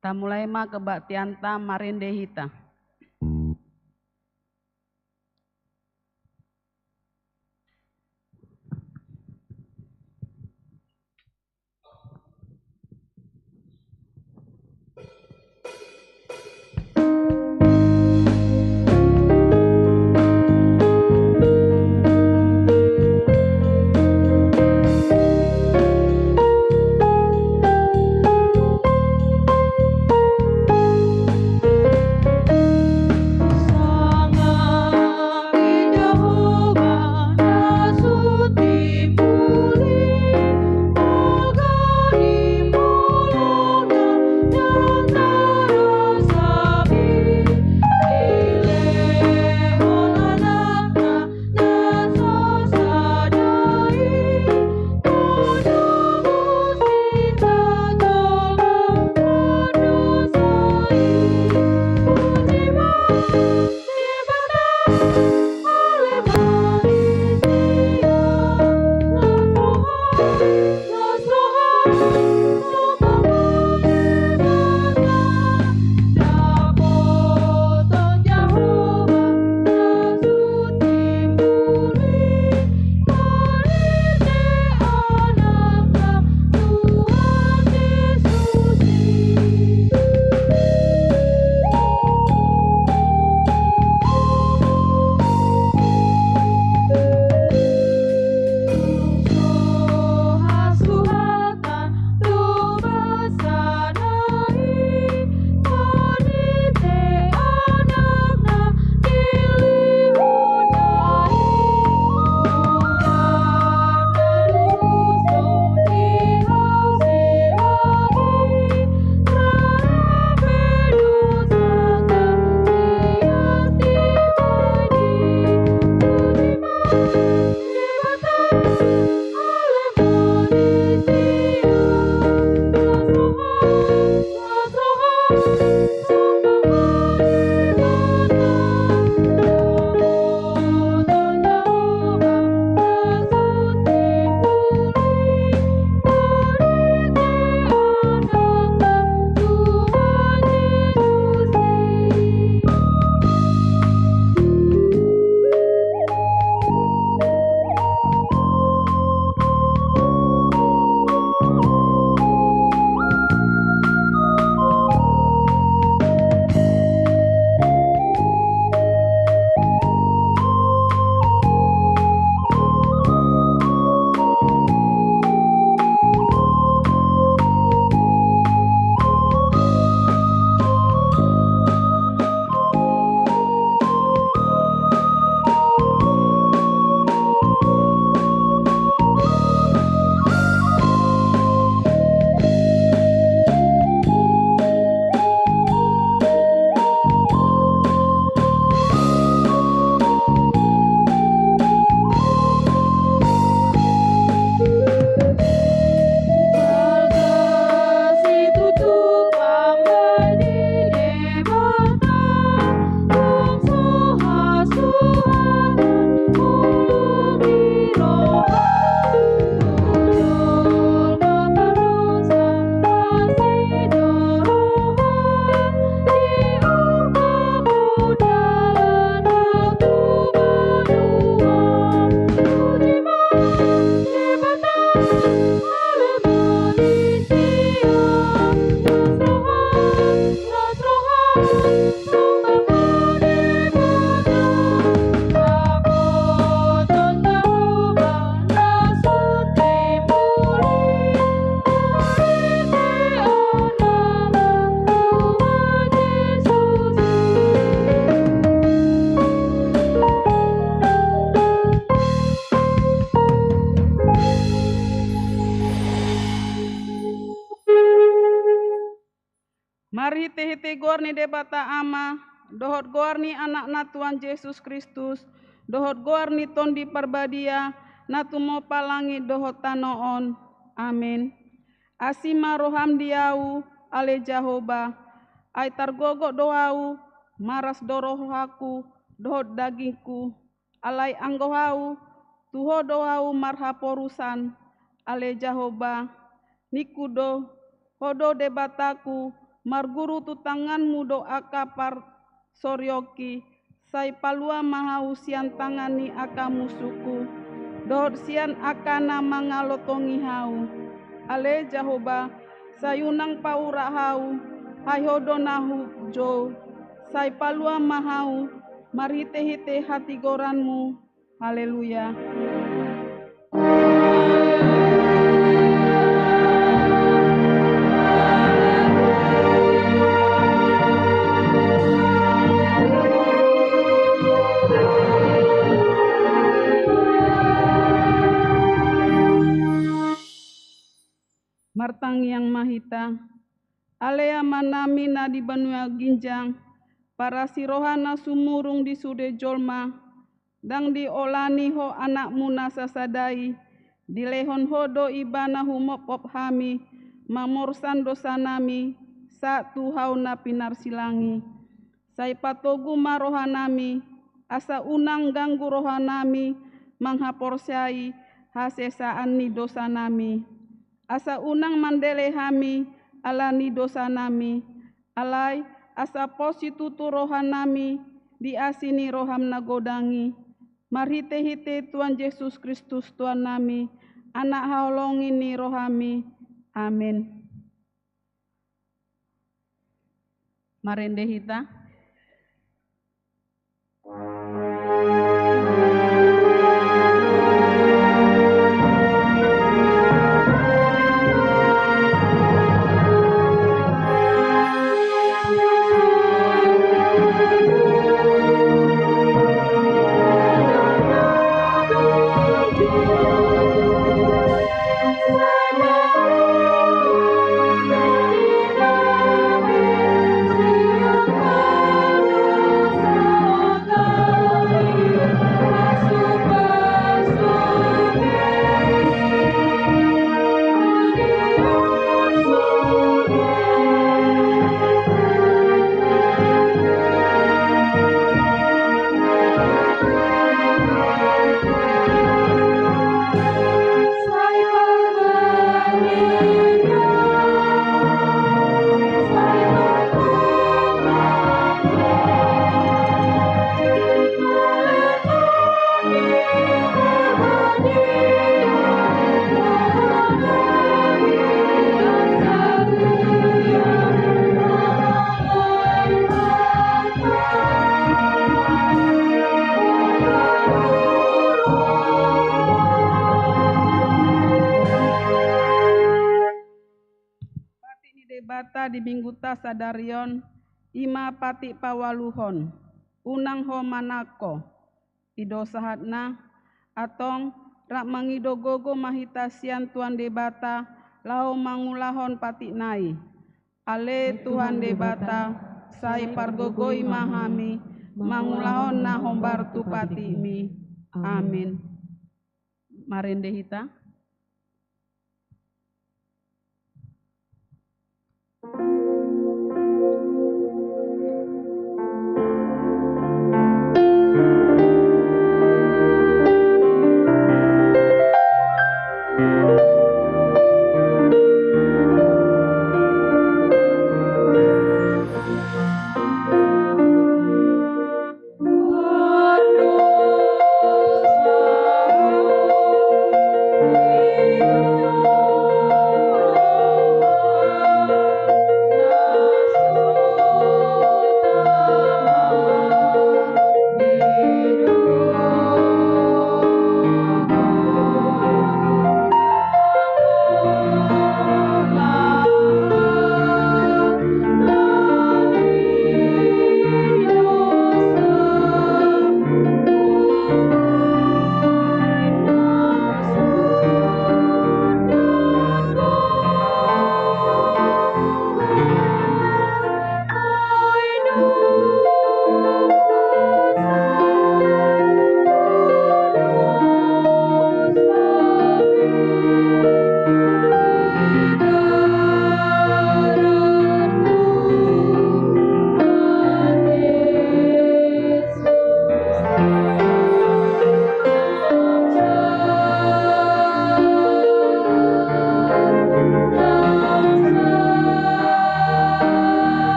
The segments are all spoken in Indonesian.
Ta mulai ma kebaktian ta marende hita. Mari hiti gorni debata ama, dohot gorni anak-na Tuhan Yesus Kristus, dohot gorni tondi parbadia, natumo palangi dohot tanoon. Amin. Asima roham diau, ale Jahoba, ai targogo doau, maras dorohaku, dohot dagingku, alai anggohau, tuho doau marhaporusan, ale Jahoba, nikudo, hodo debataku, marguru tu tanganmu doa kapar soryoki, sai palua mahau sian tangani aka musuku, dohot sian akana mangalotongi hau. Ale Jahoba, sayunang paura hau, hai hodonahu jo, sai palua mahau, marhite-hite hati goranmu. Haleluya. Martang yang mahita, alea manami na di banua ginjang, para sirohana sumurung di sude jolma, dang di olani ho anakmu nasasadai, di lehon hodo ibana humopop hami, mamorsan dosanami, sa tuhau na pinar silangi. Sai patogu marohanami, asa unang ganggu rohanami, manghaporsai hasesaan ni dosanami. Asa unang mandele hami, alani dosa nami, alai asa positutu rohanami, diasini roham nagodangi. Marhite-hite Tuhan Yesus Kristus Tuhan nami, anak haolongi ni rohami. Amin. Marende hita. Bata di minggu tasadarion, ima pati pawaluhon, unang ho manako, ido sahatna, atong rak mangidogogo mahitasian Tuhan debata, lau mangulahon pati nai. Ale Tuhan debata, sai pargogoi mahami, mangulahon na hombar tu pati mi. Amin. Marende hita.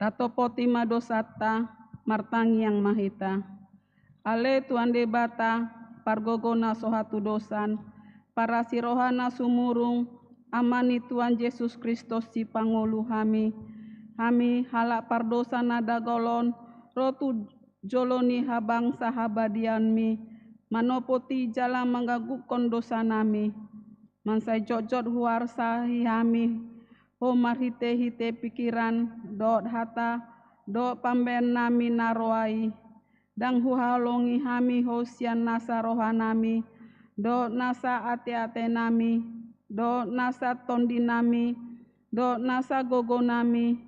atau potima dosata martangi yang mahita. Ale Tuan debata pargogona sohatu dosan, para sirohana sumurung, amani Tuhan Yesus Kristus si pangulu hami halak pardosa nada golon, rotu joloni habang sahabadianmi, manopoti jala menggagukon dosa nami, mansai jojot huar sahihami, ho marhite hite pikiran, dot hata, dot pamben nami naroai, dang huhalongi hami hosian nasa rohanami, dot nasa ate-ate nami, dot nasa tondi nami, dot nasa gogo nami,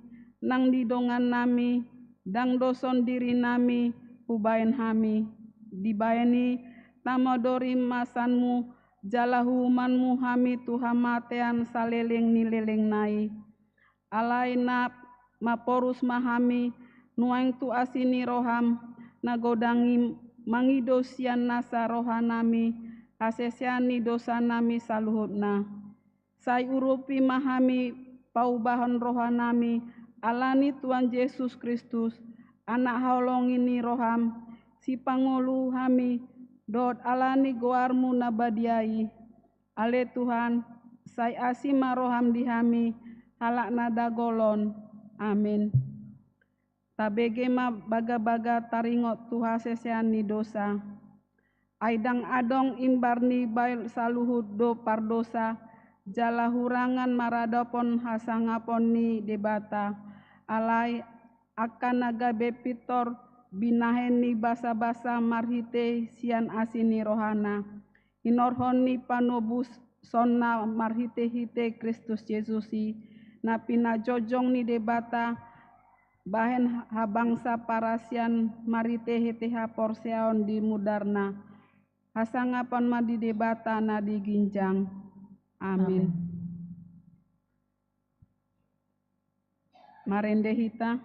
nang didongan nami, dang doson diri nami, hubain hami, dibayani tamadori masanmu, jalahu manmu hami tuhamatean saleleng nileleng nai, alai na maporus mahami, nuang tu asini roham, nagodangi mangidosian nasa rohanami, hasesiani dosa nami saluhutna. Sai urupi mahami paubahan rohanami, alani Tuhan Yesus Kristus, anak haulongini roham, si pangulu hami, dot alani goarmu nabadiai. Ale Tuhan, sai asima roham dihami, halak nada golon. Amin. Tabegema baga-baga taringot Tuha seseani dosa. Aidang adong imbarni bail saluhut do pardosa, jala hurangan maradopon hasangapon ni debata, alai akan nagabe pitor binaheni basa-basa marhite sian asini rohana, inorhoni panobus sonna marhite hite Kristus Yesusi, na pinajojong ni debata, bahen habangsa parasian marite heteha porseaon di mudarna, hasangapan madi debata na diginjang. Amin. Marende hita.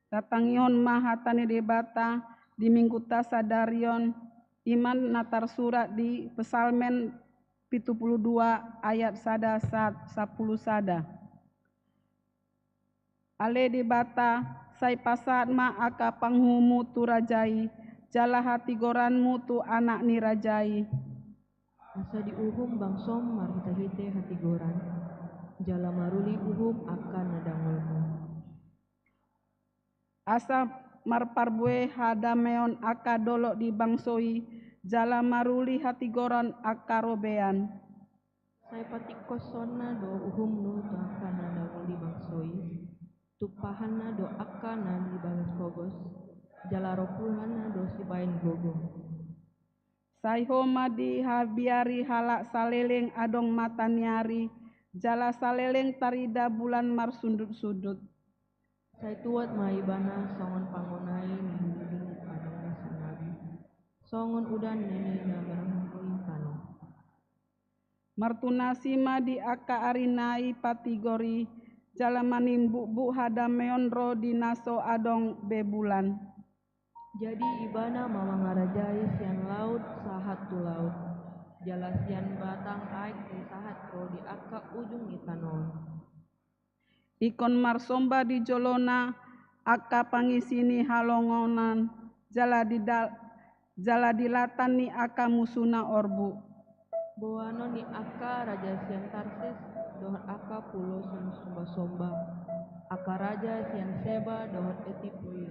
Tatangion mahatane debata di minggu tasadarion iman natar surat di Pesalmen 72 ayat 1-10 sada. Ale debata sai pasat ma aka panghumu tu rajai, jala hati goranmu tu anak ni rajai. Asa diuhum bangsom marhita-hite hati goran, jala maruli uhum akan nadangolmu. Asa marparbue hadameon aka dolok di bangsoi, jala maruli hati goran aka robean. Sai patikos sonna do uhum nu tu akan nadangoli bangsoi, tupahanna do akan nali balas kogos, jala ropuhanna do sibain gogo. Sai homa di habiari halak saleleng adong mataniari, jala saleleng tarida bulan marsundut-sudut. Sai tuat maibana songon pangonai mihinding adong dasa nabi, songon udan neni na merangkui kano. Martunasi ma di aka arinai patigori, jala manimbu hadameon ro dinaso adong bebulan. Jadi ibana mamangarajai sian laut sahat tu laut, jala sian batang aik di sahat ro di aka ujung itanon. Ikon marsomba di jolona aka pangisini halongonan, jala dilatan ni aka musuna orbu. Boano ni aka raja sian Tarsis dohot aka pulo somba-somba, aka raja sian Seba dohot Etipui,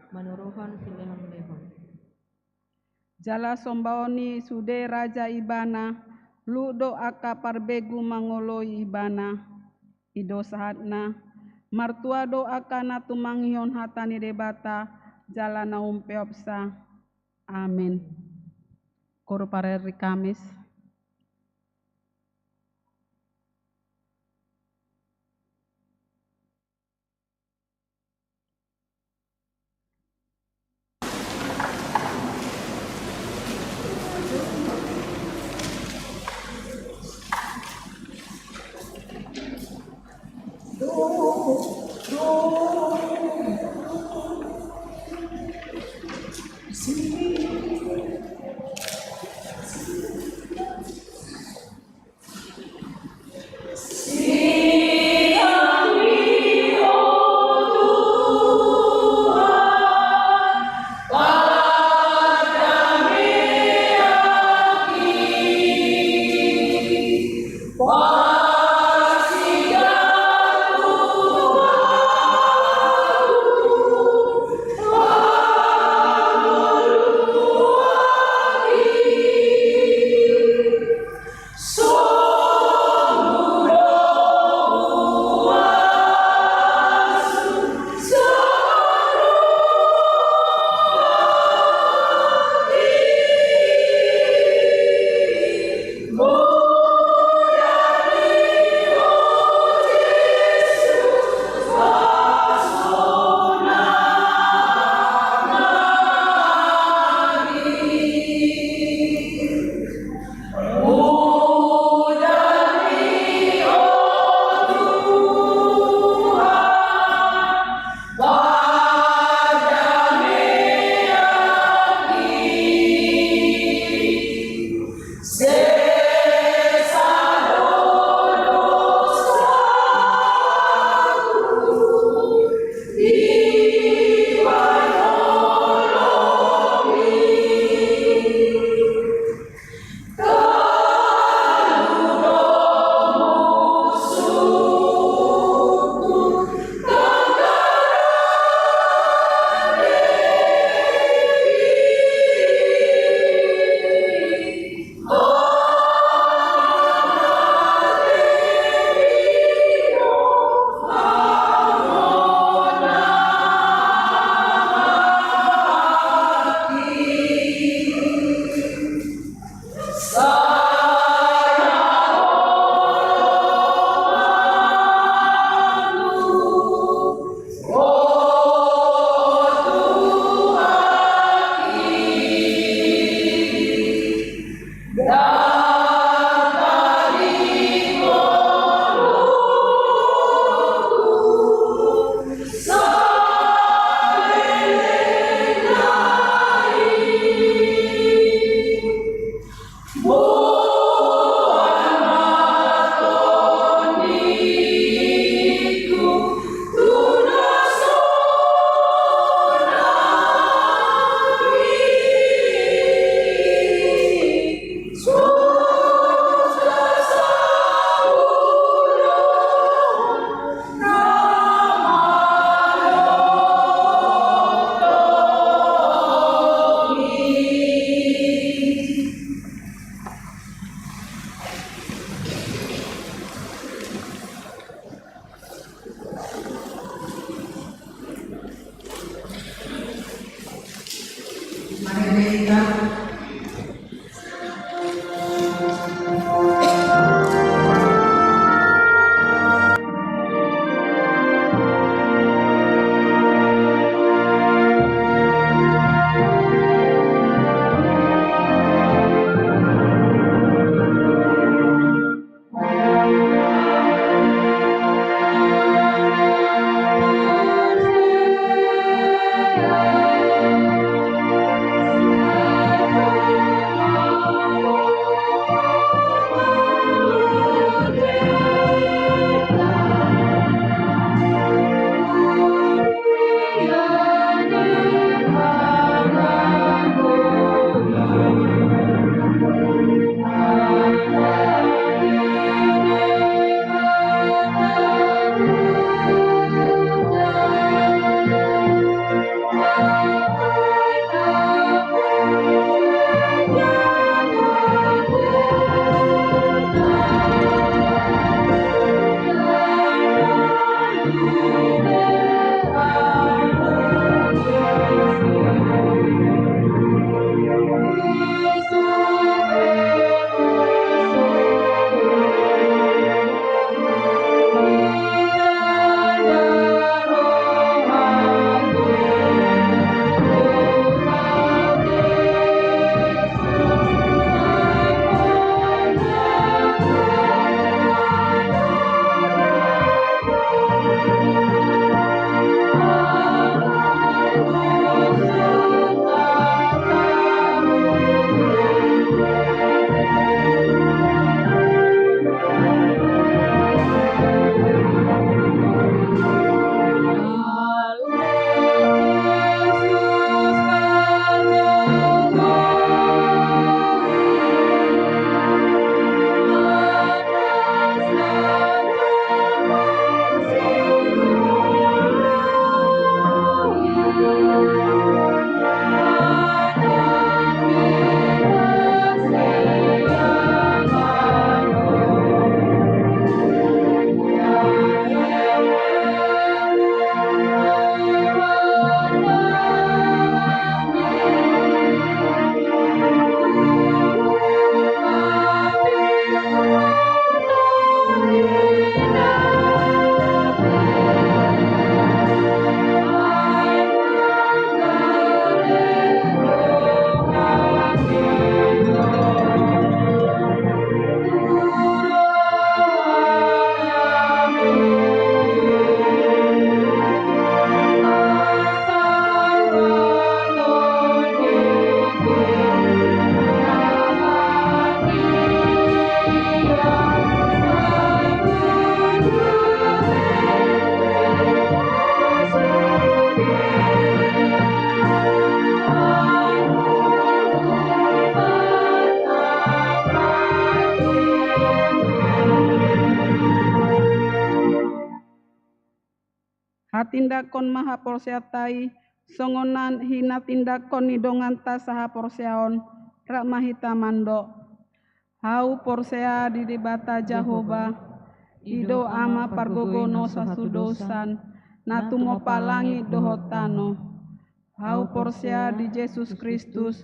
manuruhan silehon-lehon. Jala sombaoni sude raja ibana, ludo aka parbegu mangoloi ibana. Ido sahatna, martua do akana tumanghion hatani debata, jala naum peopsa. Amin. Koro pareri Kamis. hatindakon maha porseatai songonan hina tindakon nidongan ta saha porseaon rak mahita mando. Hau porsea di debata Jahoba ido ama pargogono sasudosan natumo palangi dohotano. Hau porsea di Yesus Kristus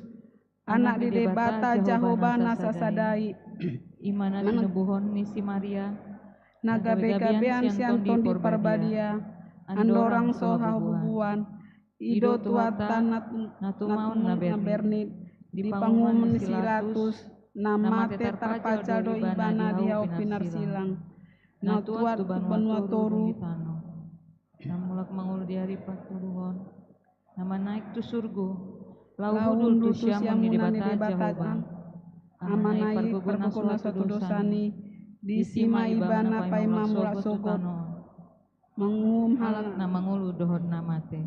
anak di debata Jahoba nasasadai imana tinubuhon ni si Maria nagabe-gabean sianton di parbadia andorang soha hubuan ido tuatan natumau nabernit di pangumuman silatus namate tarpacal do ibana dia opinar silang natuat benua toru namulak mangulu di hari patuluhon nama naik tu surgo lauhudul tu siamun di debata Jahoba amanai pargogona satu dosani di sima ibana pai mamulak sogot mangum halak na mangulu dohot namate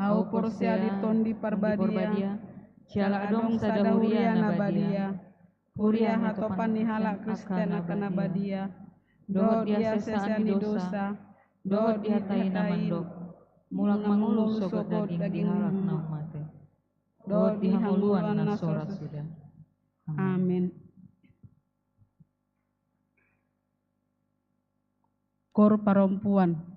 hau porsea diton di parbadia ciala adong sadahuria nabadia huria hatopan ni halak Kristen akan nabadia dohot dia sesani dosa dohot dihatai namandok mulak mangulu sogot daging halak namate dohot dihanguluan nasora sudah. Amin. Kor perempuan.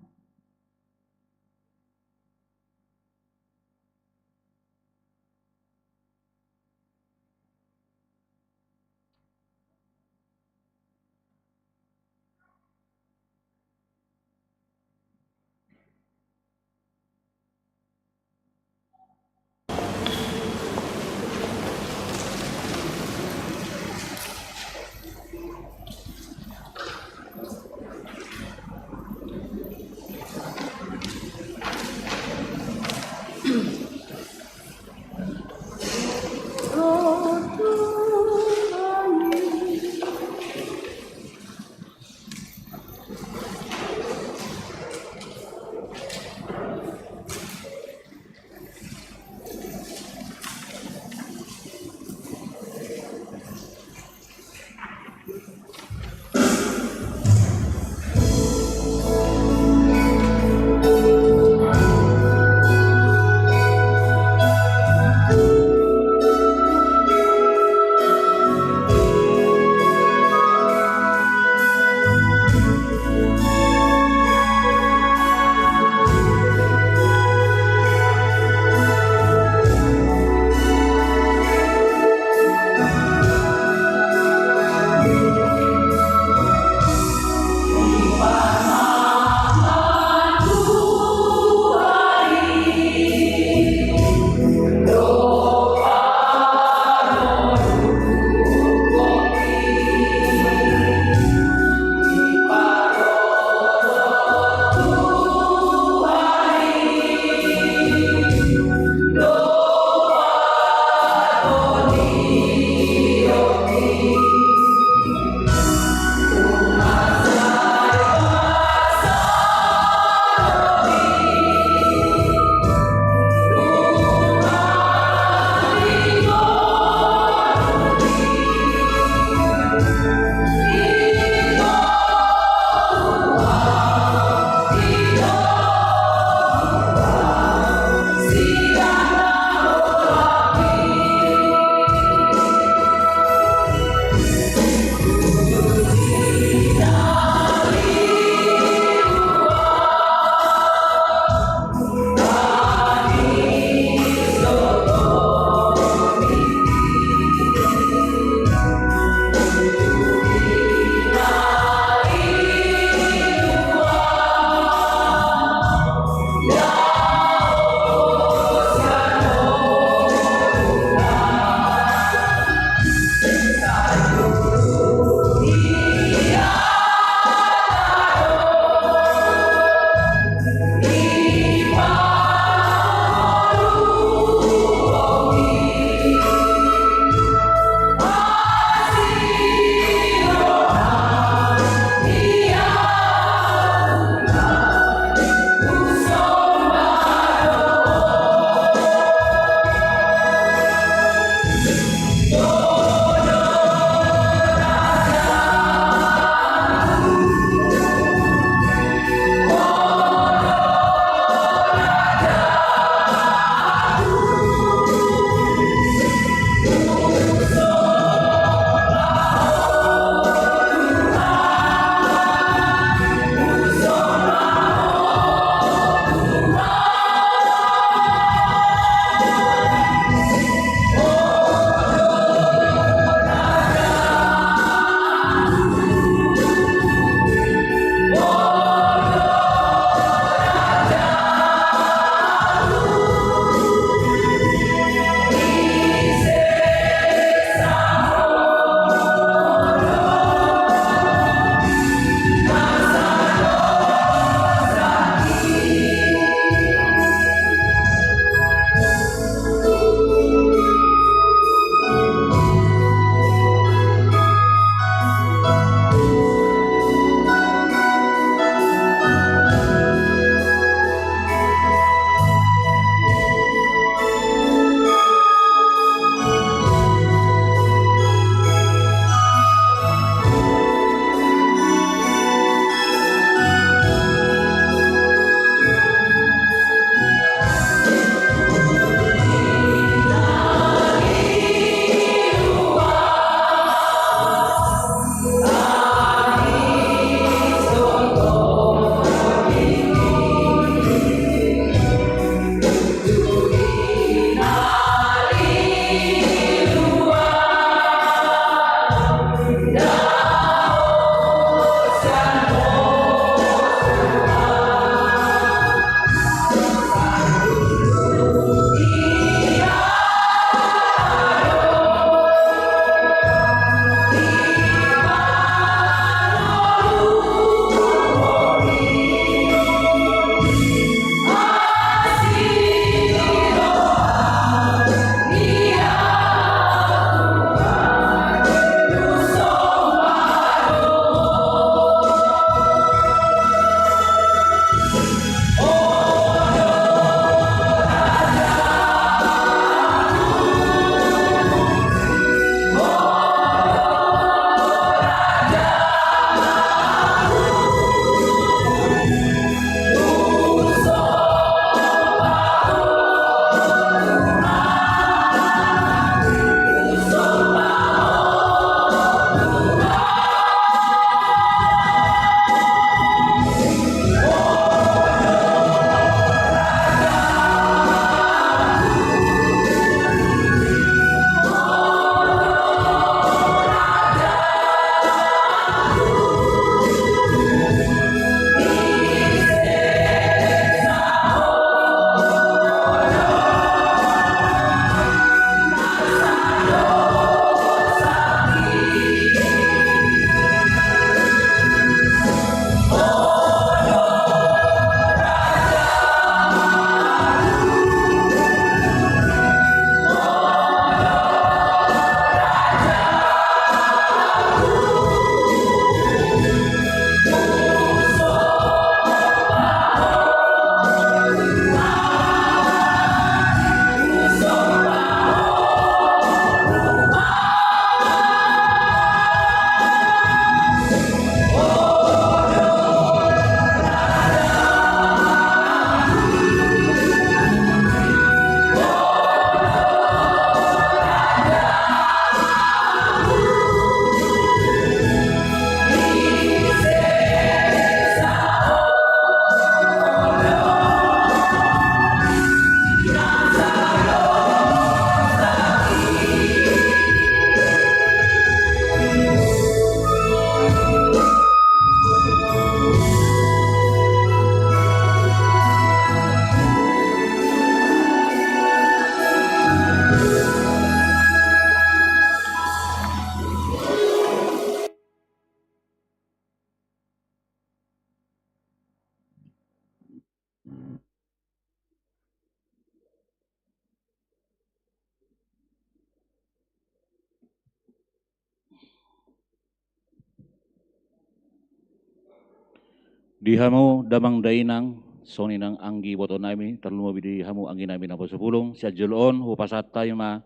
Dihamu damang dainang soninang anggi boto nami terlumo di hamu anggi nami napa sepulung siajulon hupasat tayo ma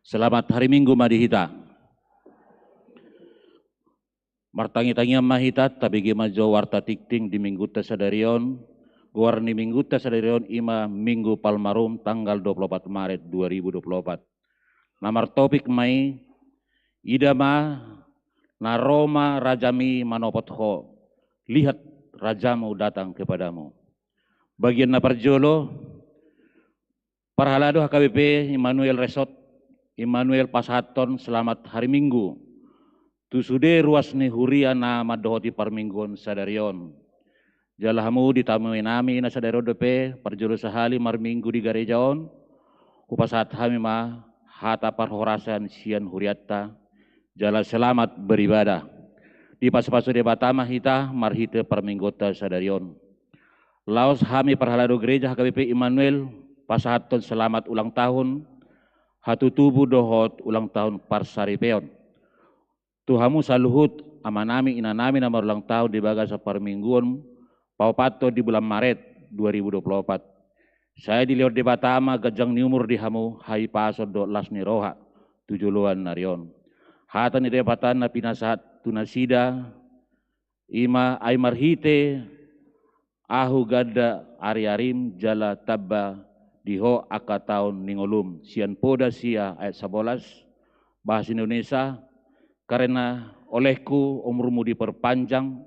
selamat hari Minggu madihita. Martangi-tangi mahita tabigi majo warta tikting di minggu tasadarion guarni minggu tasadarion ima minggu palmarum tanggal 24 Maret 2024. Namar topik mai idama na Roma rajami manopot ho lihat rajamu datang kepadamu. Bagian na parjolo, parhalado HKBP Immanuel Resort, Immanuel Pasaton selamat hari Minggu. Tusude ruas ni huria na madohoti parmingguan sadarion. Jalahamu ditamui nami na sadaro depe parjolo sahali marminggu di garejaon. Upasat hami ma hata parhorasan sian huriatta. Jala selamat beribadah. Di pas-pasu debatama hita marhite parminggota sadarion. Laos hami parhalado gereja HKBP Immanuel Pasaton selamat ulang tahun. Hatu tubuh dohot ulang tahun parsaripeon. Tuhamu saluhut amanami inanami nomor ulang tahun di bagas parmingguan paupato di bulan Maret 2024. Saya dilihat debatama gajang ni umur di hamu hai paso do las ni roha tujuluan narion. Hata ni debatan na pinasahat tunasida ima ay marhite ahu gada ari-arim jala tabba diho aka tahun ningolum sian poda sia ayat 11 bahasa Indonesia karena olehku umurmu diperpanjang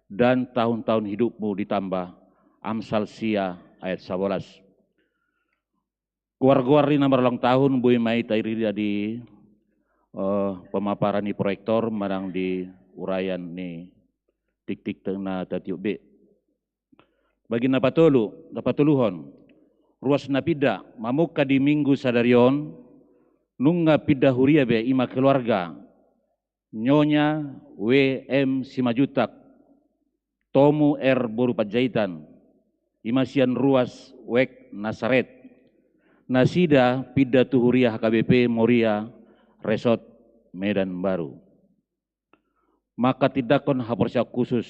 dan tahun-tahun hidupmu ditambah. Amsal sia ayat 11. Guar-guar di nomor ulang tahun bui mai tairi di pemaparan ni proyektor marang di urayan ni tik-tik na tatiuk B. Bagi napatuluhon ruas napida mamuka di minggu sadarion nunga pida huria be ima keluarga Nyonya W.M. Simajutak, Tomu R. Borupajaitan, Imasian Ruas Wek Nasaret, Nasida Pida Tuhuria HKBP Moria Resort Medan Baru. Maka tidakon haporsia khusus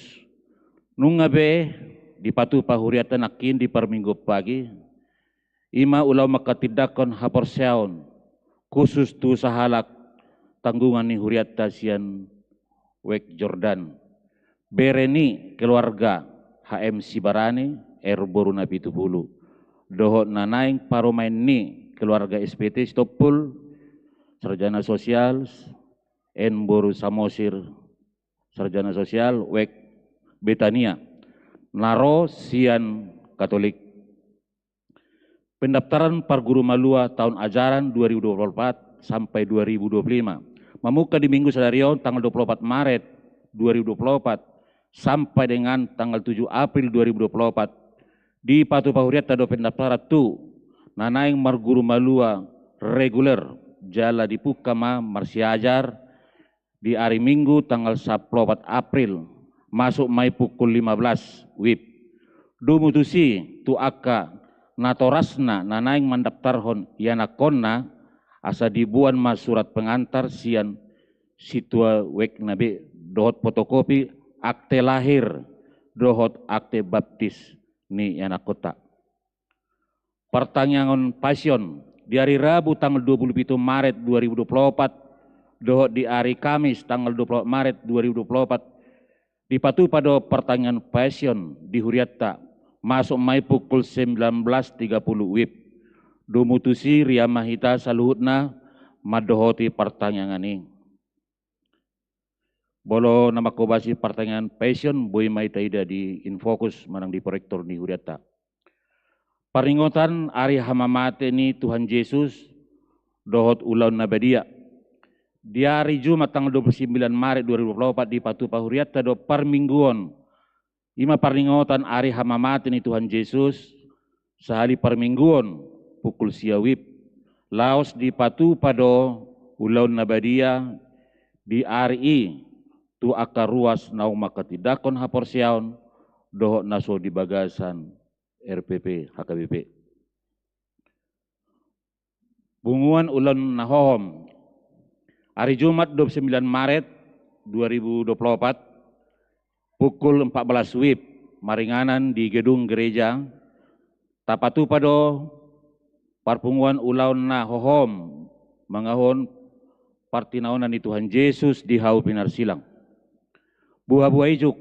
nungabe dipatu pahuriatan akin di perminggu pagi, ima ulau maka tidakon haporsiaon khusus tu sahalak tanggungan ni huriat tasian Wek Jordan. Bereni keluarga HM Sibarani Erboruna Pitupulu. Dohot nanaing paromain ni keluarga SPT Stopul Sarjana Sosial Boru Samosir Sarjana Sosial Wek Betania. Naro sian Katolik. Pendaftaran Parguru Malua tahun ajaran 2024 sampai 2025. Memuka di minggu sadarion tanggal 24 Maret 2024 sampai dengan tanggal 7 April 2024 di Patu Pahuriat tado pendaftaran tu nanaing marguru malua reguler jala di Pukama marsiajar di hari Minggu tanggal 14 April masuk mai pukul 15 WIB. Dumutusi tu aka natorasna nanaing mandaftarhon yanakonna asa dibuan mas surat pengantar sian situa wek nabi dohot fotokopi akte lahir dohot akte baptis ni anak kota. Pertanyaan pasion di hari Rabu tanggal 27 Maret 2024 dohot di hari Kamis tanggal 24 Maret 2024 dipatu pada pertanyaan pasion di Huriatta masuk mai pukul 19.30 WIB. Dumutusi ria mahita saluhutna madohoti pertanyaan ini. Bolo nama kobasi pertanyaan passion boy mai taida di infokus manang di proyektor ni Huriatta. Peringatan hari hamamate ni Tuhan Yesus dohot ulau nabadia. Di hari Jumat tanggal 29 Maret 2024 di Patu Pahuriatta do parmingguan. Ima peringatan hari hamamate ni Tuhan Yesus sehari parmingguan pukul siawib laos di Patu pado ulau nabadia di RI tu akar ruas nau maka tidakon haporsiaon dohok naso di bagasan RPP HKBP. Bunguan ulan nahohom hari Jumat 29 Maret 2024 pukul 14 WIB maringanan di gedung gereja tapatu pado parpunguan ulaun na hohom mangahon partinaunan ni Tuhan Yesus di hau pinarsilang. Buah-buah ijuk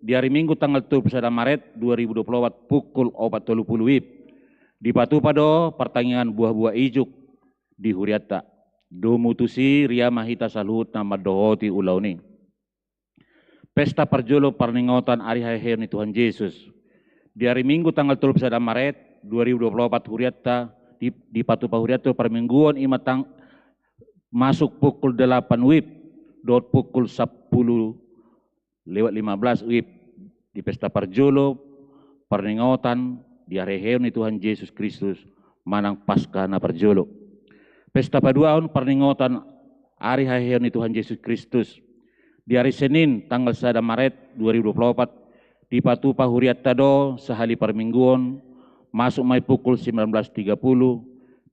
di hari Minggu tanggal 21 Maret 2024 pukul 4.30 WIB di patu pado pertanyaan buah-buah ijuk di Huriata. Domutusi ria mahita salut nama dohoti ulauni. Pesta perjolo perningotan hari haher ni Tuhan Yesus. Di hari Minggu tanggal 21 Maret 2024 Huriata di patu Huriata permingguan imatang masuk pukul 8 WIB dot pukul 10:15 WIB di pesta perjolo perningotan di hari haher ni Tuhan Yesus Kristus manang pasca na perjolo. Pesta paduaon perningotan hari haher ni Tuhan Yesus Kristus di hari Senin tanggal 1 Maret 2024 di patu Huriata do sehali permingguan masuk mai pukul 19.30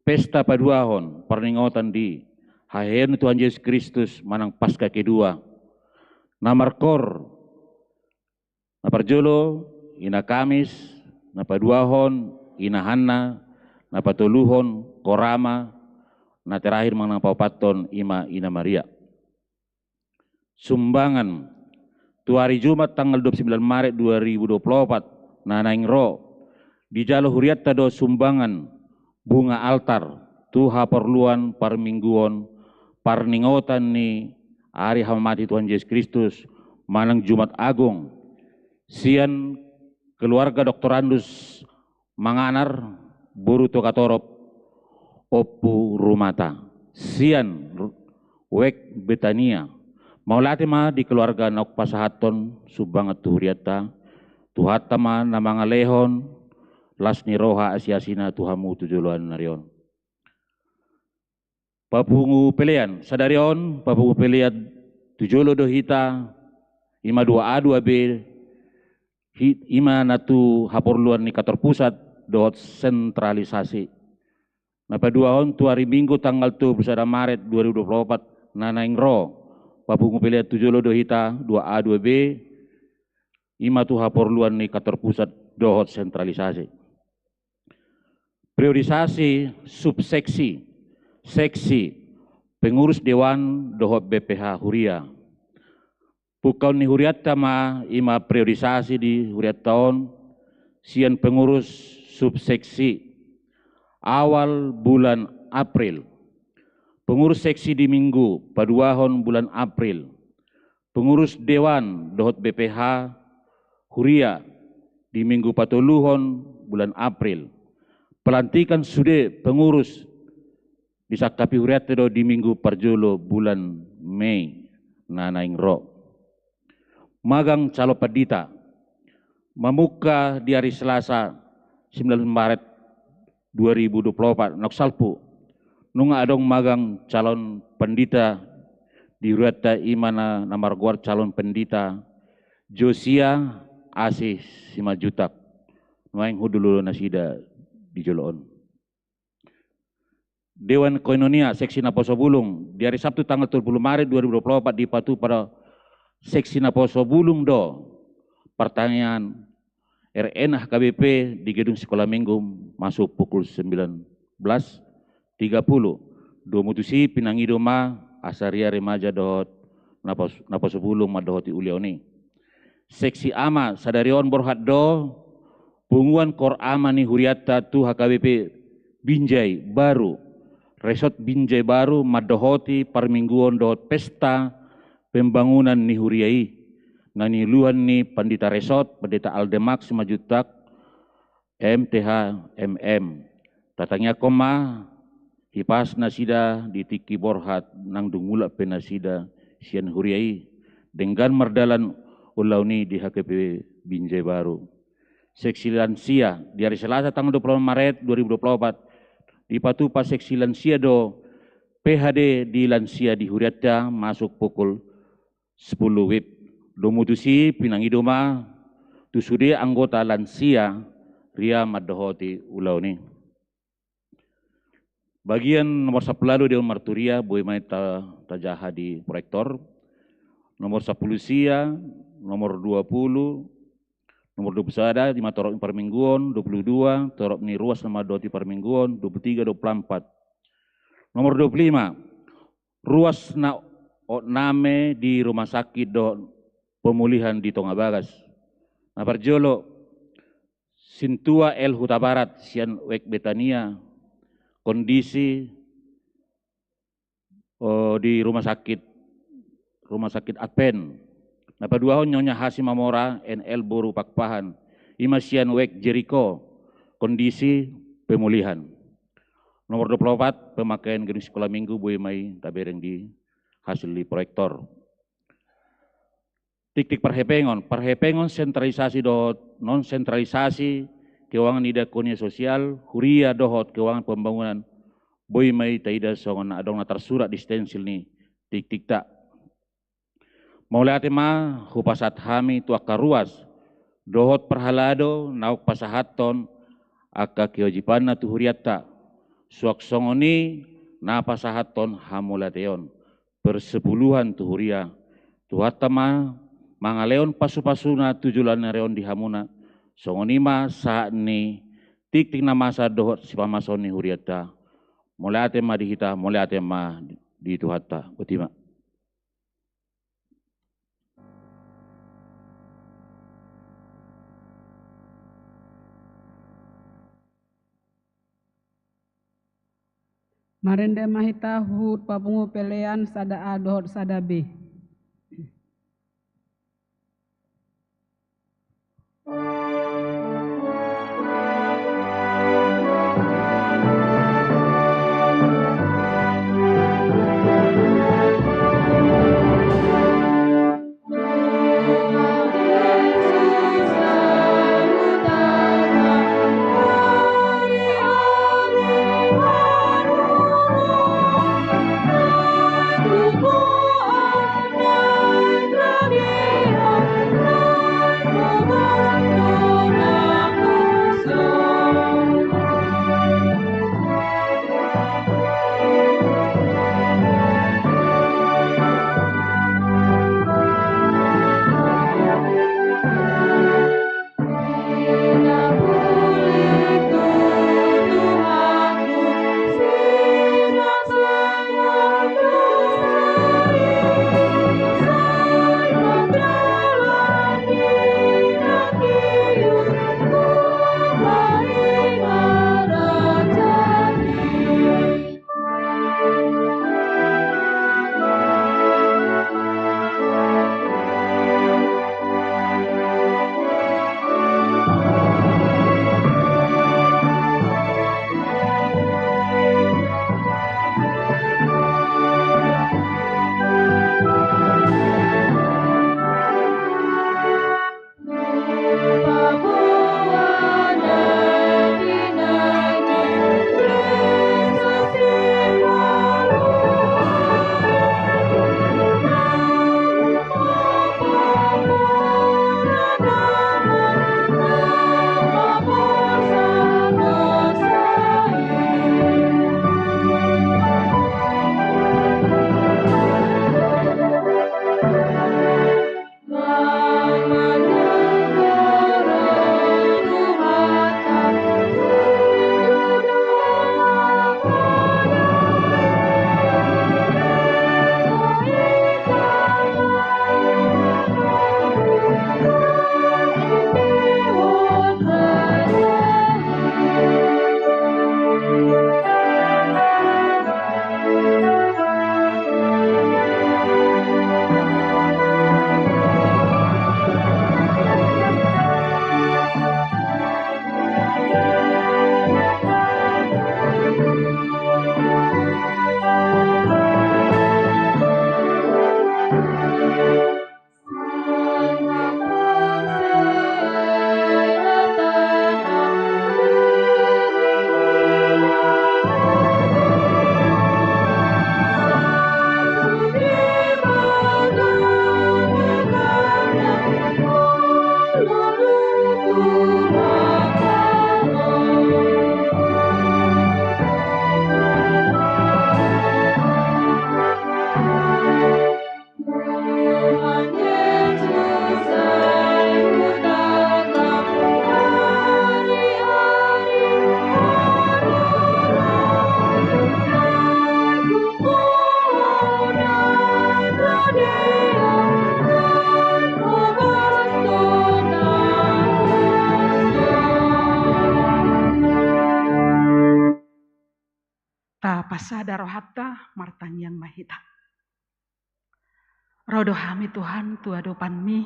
pesta paduaon perningotan di haher ni Tuhan Yesus Kristus manang pasca kedua. Namarkor na perjolo ina Kamis na paduahon ina Hanna na patuluhon korama na terakhir manang paupaton ima ina Maria. Sumbangan tu hari Jumat tanggal 29 Maret 2024 na naingro di Jalo Huriata do sumbangan bunga altar tu haperluan parmingguon parningotan ni hari hamati Tuhan Yesus Kristus manang Jumat Agung sian keluarga doktorandus manganar buru tokatorop opu rumata sian wek Betania maulati ma di keluarga nok pasahaton subangat tu Huriata tuhatama na mga lehon las ni roha asiasina tuhamu tujuluan narion. Papungu pelian sadarion papungu pelian tujulo do hita ima 2A 2B ima natu haporluan ni kantor pusat dot sentralisasi. Na paduahon tu hari Minggu tanggal 21 Maret 2024 na naingro papungu pelian tujulo do hita 2A 2B ima tu haporluan ni kantor pusat dot sentralisasi. Priorisasi subseksi seksi pengurus Dewan Dohot BPH Huria. Pukau ni Huriata ma ima priorisasi di Huriataon sian pengurus subseksi awal bulan April. Pengurus seksi di Minggu paduahon bulan April. Pengurus Dewan Dohot BPH Huria di Minggu patuluhon bulan April. Pelantikan sudah pengurus di Saktapi Huriata do di Minggu perjolo bulan Mei na naingro. Magang calo padita memuka di hari Selasa 19 Maret 2024 noksalpu nunga adong magang calon pendita di Huriata imana namarguar calon pendita Josia Asih Simajutak nuaing hudulu nasida di Joloon. Dewan Koinonia Seksi Naposo Bulung di hari Sabtu tanggal 30 Maret 2024 dipatu pada Seksi Naposo Bulung do pertanyaan RN HKBP di gedung sekolah minggu masuk pukul 19.30 domutusi pinangidoma asaria remaja dohot Naposo Bulung madohoti ulioni. Seksi ama sadarion borhat do punguan kor ama ni Huriata tu HKBP Binjai baru resort Binjai baru madohoti parmingguan dohot pesta pembangunan ni Huriai nani luan ni pandita resort pendeta Aldemak Simajutak MTH MM tatangnya koma hipas nasida di tiki borhat nang dungula penasida sian Huriai dengan merdalan ulauni di HKBP Binjai baru. Seksi lansia di hari Selasa tanggal 20 Maret 2024 di Patupa seksi lansia do PHD di lansia di Huriata masuk pukul 10 WIB. Domutusi pinangidoma tusude anggota lansia ria madohoti ulauni. Bagian nomor 10 Dewan Marturia boy mai tajaha di proyektor. Nomor 10 sia, nomor 20, Nomor 21 lima torok ni permingguan, 22 torok ni ruas nama doti permingguan, 23, 24. Nomor 25 ruas na name di rumah sakit do pemulihan di Tonga Bagas. Nah perjolo Sintua El Huta Barat sian wek Betania kondisi di rumah sakit Adpen. Nah kedua nyonya Hasim Mamora NL Boru Pakpahan Imasian Wek Jericho kondisi pemulihan. Nomor 24 pemakaian gedung sekolah minggu Boy Mai tabereng di hasil di proyektor. Tik-tik perhepengon sentralisasi dohot non sentralisasi keuangan ida konia sosial huria dohot keuangan pembangunan Boy Mai taida songon adong tersurat di stensil ni tik-tik tak. Mulai tema hupasat hami tuaka ruas dohot perhalado nauk pasahaton aka kewajibanna tuhuriatta suak songoni na pasahaton hamulateon persepuluhan tuhuria tuhatama mangaleon pasu-pasuna tujulan reon di hamuna songonima saat ni tik-tik na masa dohot si pamasoni huriatta mulai tema dihita mulai tema di tuhatta betima. Marende mahita hut papungu pelean sada A dohot sada B. Ta pasada rohatta martang yang mahita. Rodo hami Tuhan tuado panmi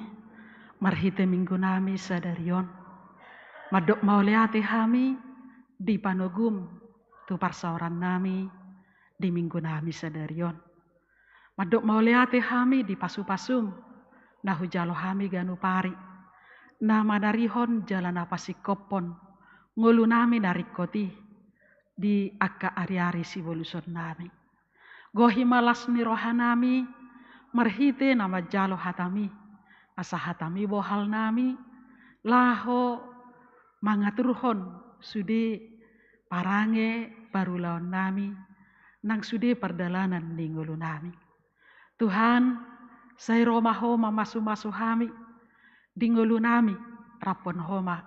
marhite minggu nami sadarion. Madok mauleate hami di panogum tu parsauran nami di minggu nami sadarion. Madok mauleate hami di pasu-pasum nahu jalo hami ganu pari. Nama narihon jalan apa sikopon ngulu nami narikoti di akka ari-ari si voluson nami. Gohi malas ni rohanami marhite nama jalo hatami. Asa hatami bohal nami laho mangaturhon sudi parange baru lawan nami nang sudi perdalanan di ngulu nami. Tuhan saya roma homa masu-masu hami di ngulu nami rapon homa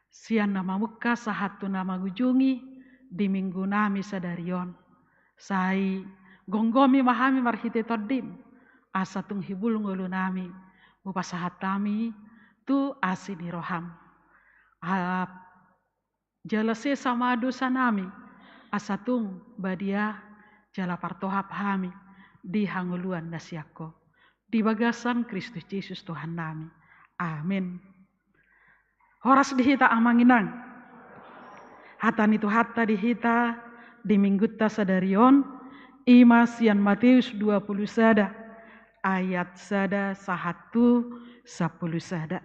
sian nama muka sahatu nama gujungi di minggu nami sadarion. Sai gonggomi mahami marhite todim asa tung hibul ngulu nami upasahat kami tu asini roham. Jalase sama dosa nami asa tung badia jala partohap hami di hanguluan nasiako di bagasan Kristus Yesus Tuhan nami. Amin. Horas dihita amanginang. Hatan itu hatta dihita di mingguta sadarion imas yang Matius 20 sada ayat sada 1 10 sada.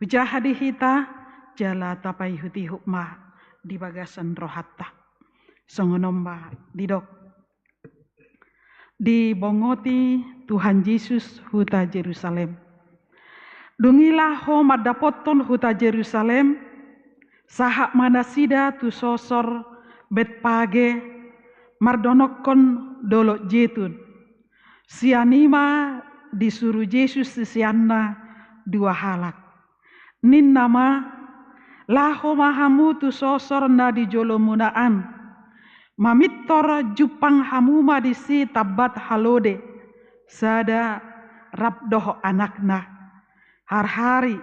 Ujaha dihita jala tapai huti hukmah di bagasan rohatta. Songonomba didok. Di bongoti Tuhan Yesus huta Jerusalem. Dungilah ho madapoton huta Jerusalem. Sahak manasida tu sosor Betpage mardonokon dolok jetun. Sianima disuruh Yesus sianna dua halak. Nin nama laho mahamu tu sosor na di jolomunaan. Mamitor jupang hamuma disi tabat halode. Sada rabdoh anakna. Har-hari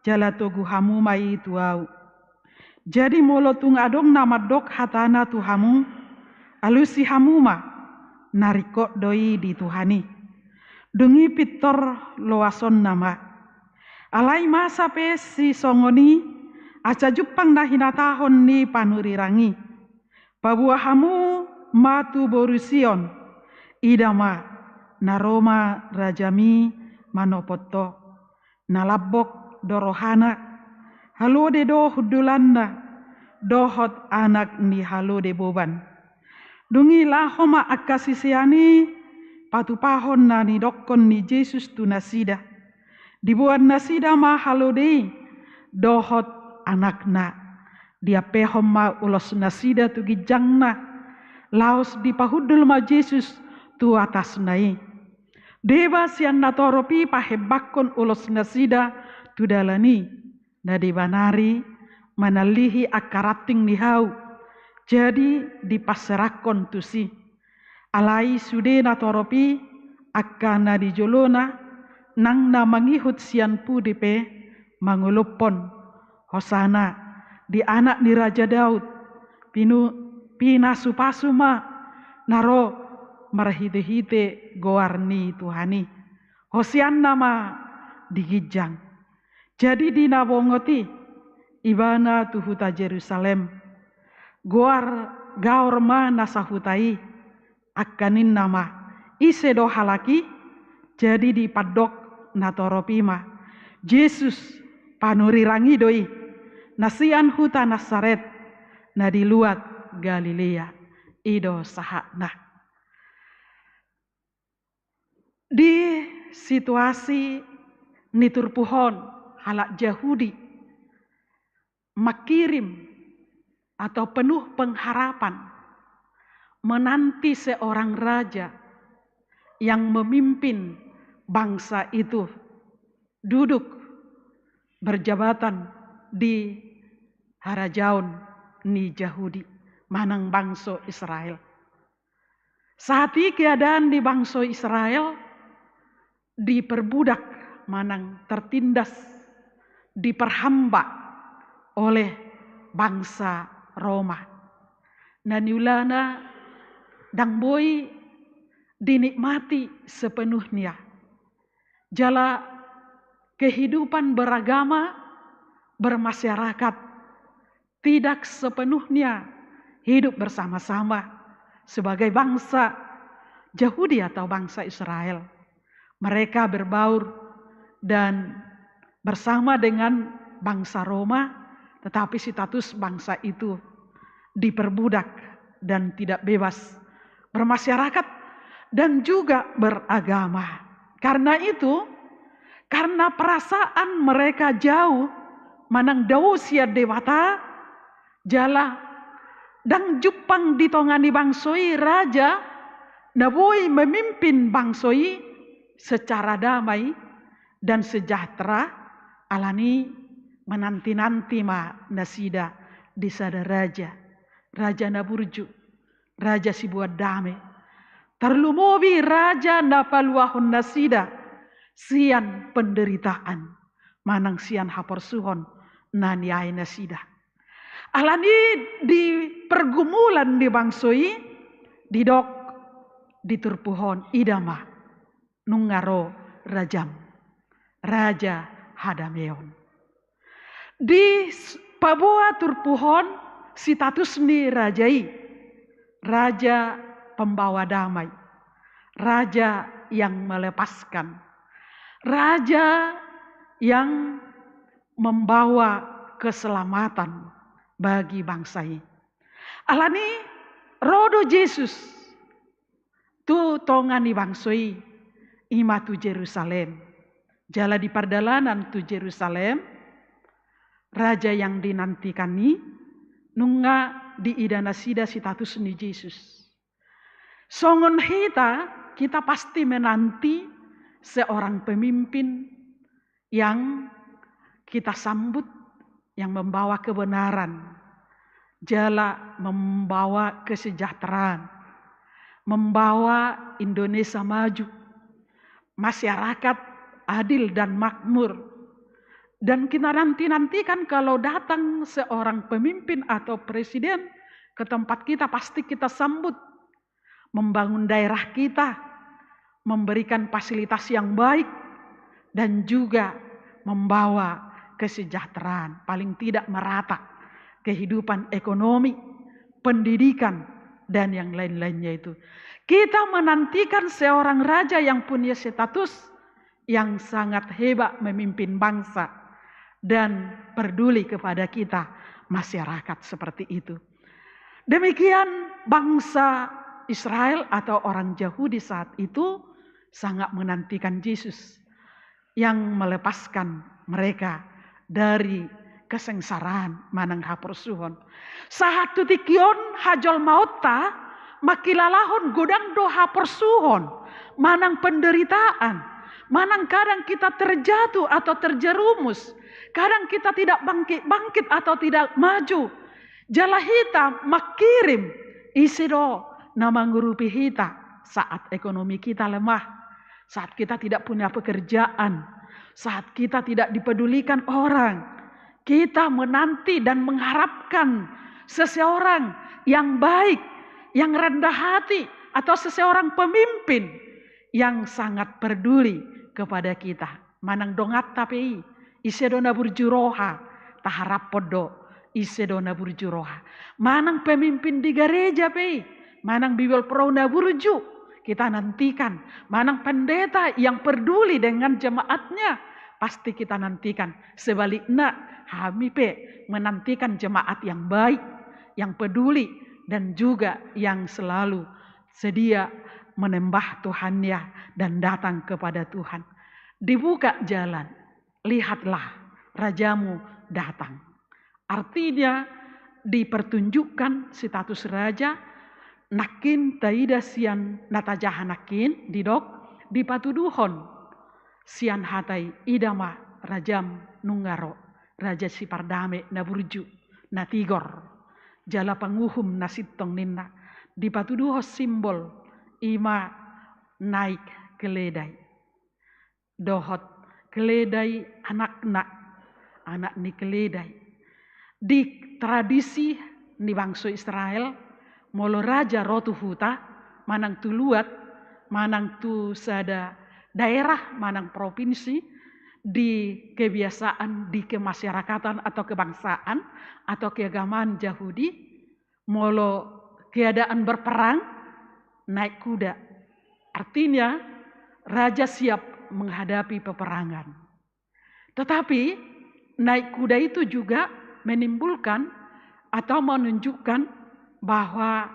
jalatogu hamuma itu au. Jadi molotung adong nama dok hatana tuhamu alusi hamuma narikok doi di Tuhani. Dungi pitor loason nama. Alai masa pe si songoni aca jupang nahina tahon ni panurirangi. Pabuahamu matu borusion idama naroma rajami manopoto nalabok dorohana. Halode do hudulanda dohot anak ni halode boban. Dungi lahoma akasisiani patupahon na ni dokon ni Yesus tu nasida. Dibuat nasida ma halode dohot anakna. Dia pehom ma ulos nasida tu gijangna. Laos dipahudul ma Yesus tu atas nai. Deba sian natoropi pahebakon ulos nasida tu dalani. Nadi banari manalihi akarating nihau. Jadi dipaserakon tusi. Alai sude natoropi akana di jolona nang na mangihut sian pudipe mangulupon. Hosana di anak di Raja Daud. Pina supasuma naro marhite-hite goarni Tuhani. Hosian nama digijang. Jadi di nabongoti ibana tuhuta Jerusalem. Gaur ma nasahutai akanin nama ise do halaki jadi di padok natoropima. Yesus panurirangi doi nasian huta Nasaret na diluat Galilea ido sahakna. Di situasi niturpuhon halak Yahudi makirim atau penuh pengharapan menanti seorang raja yang memimpin bangsa itu duduk berjabatan di harajaun ni Yahudi manang bangsa Israel. Saat ini keadaan di bangsa Israel diperbudak manang tertindas diperhamba oleh bangsa Roma. Naniulana dan boi dinikmati sepenuhnya. Jala kehidupan beragama, bermasyarakat tidak sepenuhnya hidup bersama-sama sebagai bangsa Yahudi atau bangsa Israel. Mereka berbaur dan bersama dengan bangsa Roma, tetapi status bangsa itu diperbudak dan tidak bebas bermasyarakat dan juga beragama. Karena itu, karena perasaan mereka jauh manang dausia dewata, jala dan Jepang ditongani bangsoi raja, naboi memimpin bangsoi secara damai dan sejahtera, alani menanti-nanti ma nasida di sada raja naburju, raja si buat damai. Terlumobi raja napaluahon nasida, sian penderitaan, manang sian haporsuhon naniai nasida. Alani di pergumulan di bangsoi, didok diturpuhon idama, nungaro rajam, raja hadameon. Di pabua turpuhon status ni rajai, raja pembawa damai, raja yang melepaskan, raja yang membawa keselamatan bagi bangsa ini. Alani rodo Yesus tu tongani bangsoi ima tu Yerusalem. Jala di pardalanan tu Yerusalem, raja yang dinantikan ni nunga di idanasida status ni Yesus. Songon kita pasti menanti seorang pemimpin yang kita sambut, yang membawa kebenaran, jala membawa kesejahteraan, membawa Indonesia maju, masyarakat adil dan makmur. Dan kita nantikan kalau datang seorang pemimpin atau presiden ke tempat kita, pasti kita sambut, membangun daerah kita, memberikan fasilitas yang baik, dan juga membawa kesejahteraan, paling tidak merata kehidupan ekonomi, pendidikan, dan yang lain-lainnya itu. Kita menantikan seorang raja yang punya status yang sangat hebat memimpin bangsa dan peduli kepada kita masyarakat seperti itu. Demikian bangsa Israel atau orang Yahudi saat itu sangat menantikan Yesus yang melepaskan mereka dari kesengsaraan manang haporsuhon. Saat tutikion hajol mauta makilalahon godang do haporsuhon manang penderitaan, manang kadang kita terjatuh atau terjerumus, kadang kita tidak bangkit atau tidak maju. Jala hita makirim isido nama ngurupi hita saat ekonomi kita lemah, saat kita tidak punya pekerjaan, saat kita tidak dipedulikan orang. Kita menanti dan mengharapkan seseorang yang baik, yang rendah hati, atau seseorang pemimpin yang sangat peduli kepada kita. Manang dongat tapi isedona burjuroha taharap podo isedona burjuroha. Manang pemimpin di gereja pe, manang bibel prona burju kita nantikan. Manang pendeta yang peduli dengan jemaatnya, pasti kita nantikan. Sebaliknya kami pe menantikan jemaat yang baik, yang peduli, dan juga yang selalu sedia menembah Tuhannya dan datang kepada Tuhan. Dibuka jalan, lihatlah rajamu datang. Artinya dipertunjukkan status raja, nakin taida sian natajaha nakin didok dipatuduhon sian hatai idama rajam nungaro raja si pardame naburju natigor jala panguhum nasitong ninna dipatuduhos simbol ima naik keledai dohot keledai anak ni keledai. Di tradisi ni bangsa Israel molo raja rotu huta manang tu luat, manang tu sada daerah, manang provinsi, di kebiasaan, di kemasyarakatan atau kebangsaan atau keagamaan Yahudi, molo keadaan berperang, naik kuda. Artinya raja siap menghadapi peperangan. Tetapi naik kuda itu juga menimbulkan atau menunjukkan bahwa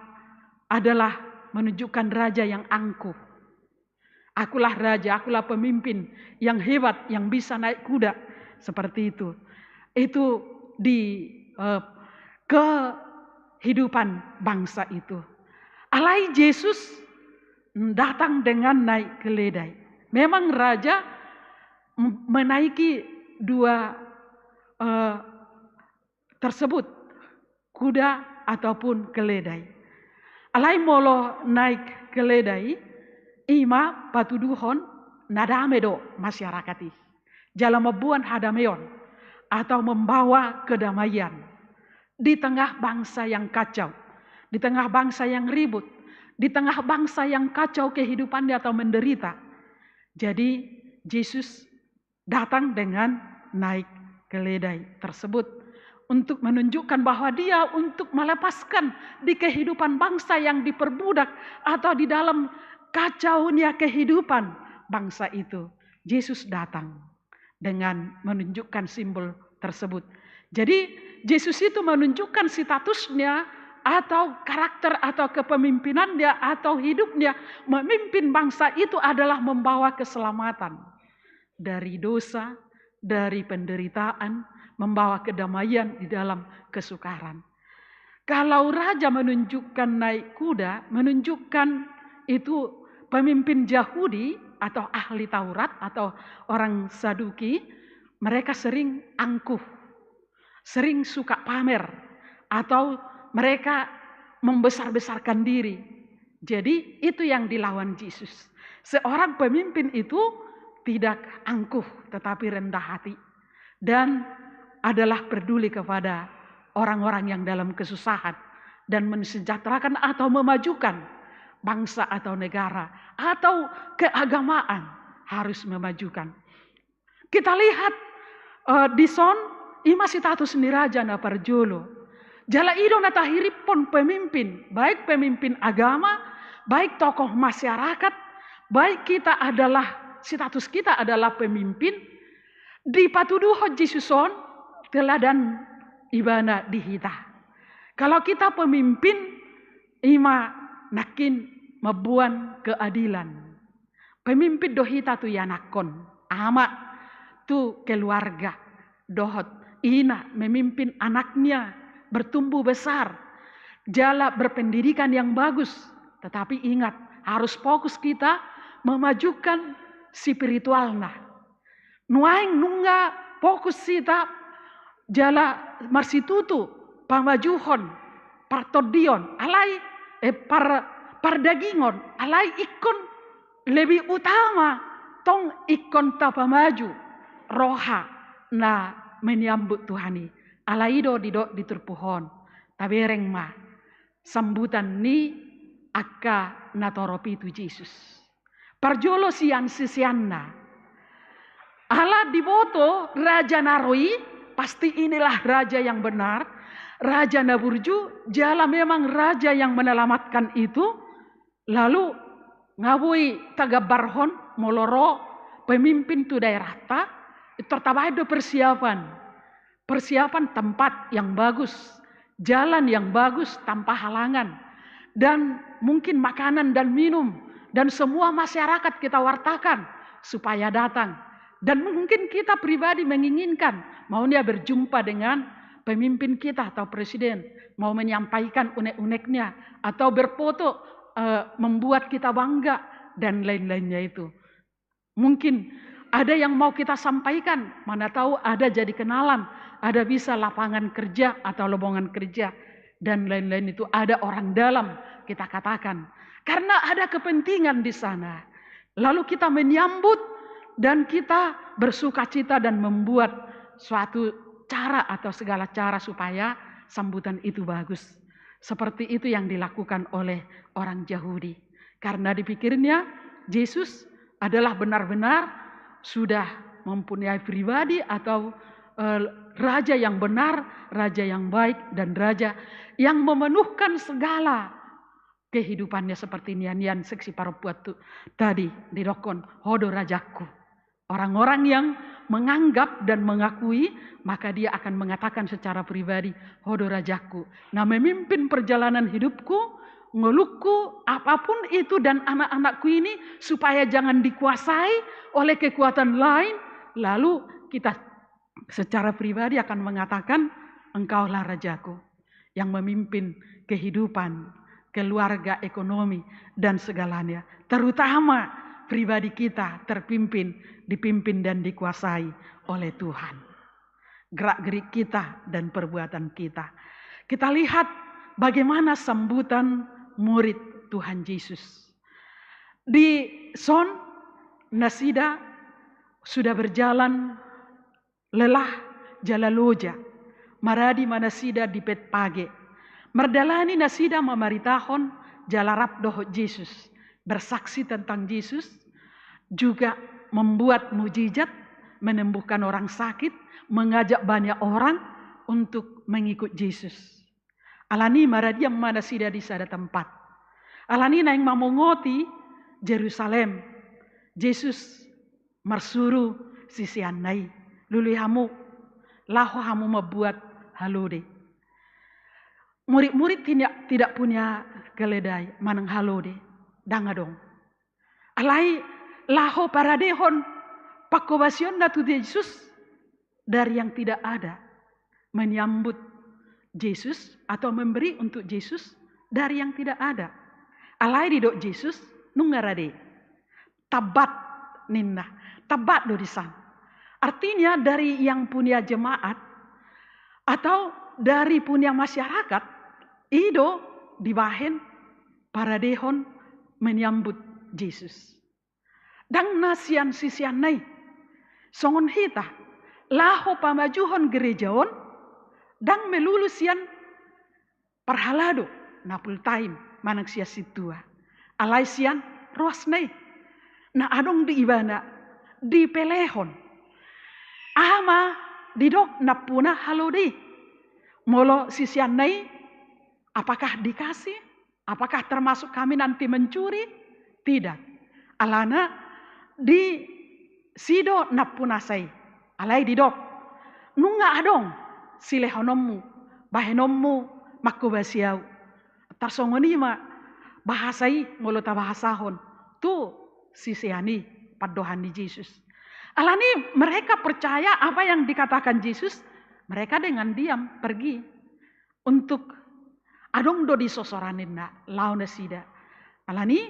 adalah menunjukkan raja yang angkuh. Akulah raja, akulah pemimpin yang hebat, yang bisa naik kuda. Seperti itu. Itu di kehidupan bangsa itu. Alai Yesus datang dengan naik keledai. Memang raja menaiki dua tersebut, kuda ataupun keledai. Alai molo naik keledai, ima patuduhon nadamedo masyarakati. Jalan membuat hadameon atau membawa kedamaian di tengah bangsa yang kacau, di tengah bangsa yang ribut, di tengah bangsa yang kacau kehidupannya atau menderita. Jadi Yesus datang dengan naik keledai tersebut untuk menunjukkan bahwa dia untuk melepaskan di kehidupan bangsa yang diperbudak atau di dalam kacaunya kehidupan bangsa itu. Yesus datang dengan menunjukkan simbol tersebut. Jadi Yesus itu menunjukkan statusnya atau karakter atau kepemimpinannya atau hidupnya memimpin bangsa itu adalah membawa keselamatan dari dosa, dari penderitaan, membawa kedamaian di dalam kesukaran. Kalau raja menunjukkan naik kuda, menunjukkan itu pemimpin Yahudi atau ahli Taurat atau orang Saduki, mereka sering angkuh, sering suka pamer, atau mereka membesar-besarkan diri. Jadi itu yang dilawan Yesus. Seorang pemimpin itu tidak angkuh tetapi rendah hati. Dan adalah peduli kepada orang-orang yang dalam kesusahan. Dan mensejahterakan atau memajukan bangsa atau negara. Atau keagamaan harus memajukan. Kita lihat di son, ima status ni raja na parjolo. Jala ido na tahiripon pemimpin, baik pemimpin agama, baik tokoh masyarakat, baik kita adalah, status kita adalah pemimpin, di patuduho Jesuson, teladan ibana dihita. Kalau kita pemimpin, ima nakin mabuan keadilan. Pemimpin dohita tu yanakon, ama tu keluarga, dohot, ina memimpin anaknya, bertumbuh besar, jala berpendidikan yang bagus. Tetapi ingat, harus fokus kita memajukan spiritualna. Nuaing nungga fokus kita jala marsitutu pamajuhon partodion alai pardagingon alai ikon lebih utama tong ikon tapamaju roha na menyambut Tuhani. Alaido diturpuhon, tabereng ma sambutan ni akka natoropi tu Yesus. Parjolo sian sisianna. Ala diboto raja naroi, pasti inilah raja yang benar. Raja Naburju, jala memang raja yang menyelamatkan itu. Lalu ngabui tagabarhon moloro pemimpin tu daerah ta, tertabaido persiapan. Persiapan tempat yang bagus, jalan yang bagus tanpa halangan, dan mungkin makanan dan minum, dan semua masyarakat kita wartakan supaya datang. Dan mungkin kita pribadi menginginkan, mau dia berjumpa dengan pemimpin kita atau presiden, mau menyampaikan unek-uneknya, atau berfoto membuat kita bangga, dan lain-lainnya itu. Mungkin ada yang mau kita sampaikan, mana tahu ada jadi kenalan, ada bisa lapangan kerja atau lowongan kerja dan lain-lain itu, ada orang dalam kita katakan. Karena ada kepentingan di sana. Lalu kita menyambut dan kita bersukacita dan membuat suatu cara atau segala cara supaya sambutan itu bagus. Seperti itu yang dilakukan oleh orang Yahudi. Karena dipikirnya Yesus adalah benar-benar sudah mempunyai pribadi atau raja yang benar, raja yang baik, dan raja yang memenuhkan segala kehidupannya seperti nian seksi parapuat tadi didokon hodo rajaku. Orang-orang yang menganggap dan mengakui, maka dia akan mengatakan secara pribadi, hodo rajaku. Nah, memimpin perjalanan hidupku, ngelukku, apapun itu dan anak-anakku ini, supaya jangan dikuasai oleh kekuatan lain. Lalu kita secara pribadi akan mengatakan, engkaulah rajaku yang memimpin kehidupan, keluarga, ekonomi, dan segalanya. Terutama pribadi kita dipimpin dan dikuasai oleh Tuhan. Gerak-gerik kita dan perbuatan kita. Kita lihat bagaimana sambutan murid Tuhan Yesus. Di Son Nasida sudah berjalan lelah jalaloja. Maradi manasida di pet page. Merdalani nasida mamaritahon jalarap doh Yesus. Bersaksi tentang Yesus, juga membuat mujizat, menyembuhkan orang sakit, mengajak banyak orang untuk mengikut Yesus. Alani maradi yang mana sida di sada tempat. Alani naing mamongoti Jerusalem. Yesus marsuru sisian nai. Lului hamu, laho hamu membuat halode. Murid-murid tidak punya keledai manang halode. Dangadong. Alai laho paradehon pakobasion datu Yesus dari yang tidak ada. Menyambut Yesus atau memberi untuk Yesus dari yang tidak ada. Alai didok Yesus nungarade. Tabat ninna. Tabat dodisan. Artinya dari yang punya jemaat atau dari punya masyarakat, ido dibahen paradehon menyambut Yesus. Dan nasian sisian nai. Songon hita. Laho pamajuhon gerejaon. Dan melulusian perhalado. Napul time. Manang sia situa. Alai sian ruas nai. Na adong di ibana. Di pelehon. Ama didok napuna halodi. Molo sisian nai. Apakah dikasih? Apakah termasuk kami nanti mencuri? Tidak. Alana di sido napunasai. Alai didok. Nunga adong silehonommu. Bahenommu makubasiau. Tarsongonima bahasai molota bahasahon. Tu sisiani padohan di Yesus. Alani mereka percaya apa yang dikatakan Yesus. Mereka dengan diam pergi untuk adong do di sosoranin na launa sida. Alani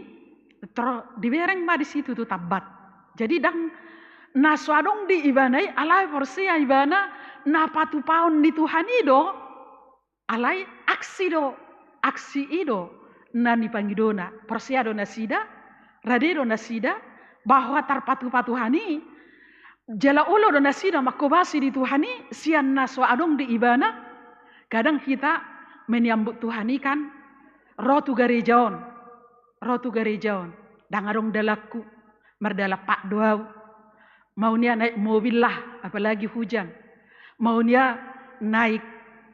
dibereng ma di situ tu tabat. Jadi dang naso adong di ibanai alai porsia ibana na patu paun di Tuhan ido. Alai aksi ido na ni pangidona porsia do nasida radero nasida bahwa tarpatu-patu hani jala ulo do nasida makobasi di Tuhani sian naso adong di ibana. Kadang kita menyambut Tuhan ikan rotu garejaon dangarong dalaku merdala pak doau maunya naik mobil lah apalagi hujan, maunya naik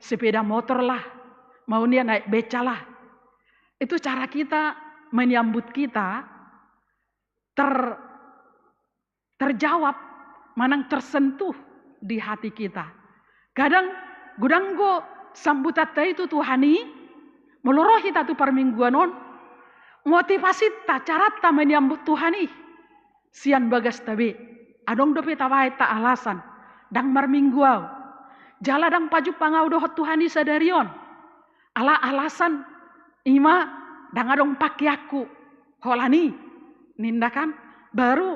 sepeda motor lah, maunya naik beca lah. Itu cara kita menyambut kita terjawab manang tersentuh di hati kita. Kadang gudanggo sambutata itu Tuhani melorohi tatu permingguanon motivasi ta carata menyambut Tuhani sian bagas tabe adong dope tawai ta alasan dang marmingguau jala dang paju pangau dohot Tuhani sadarion ala alasan ima dang adong pakiaku holani nindakan baru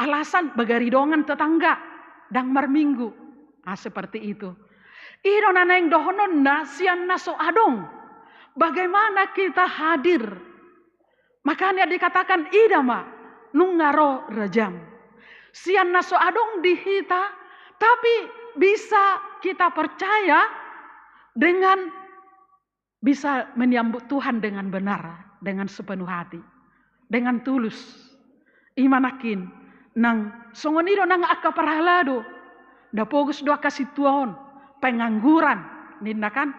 alasan bagaridongan tetangga dang marminggu seperti itu. Iro naneng dohonon na sian naso adong. Bagaimana kita hadir? Makanya dikatakan idama nungaro rajam. Sian naso adong dihita, tapi bisa kita percaya dengan bisa menyambut Tuhan dengan benar, dengan sepenuh hati. dengan tulus. Imanakin nang songonido nang akka parhalado. Da pogus do kasih tuon pengangguran ninna kan.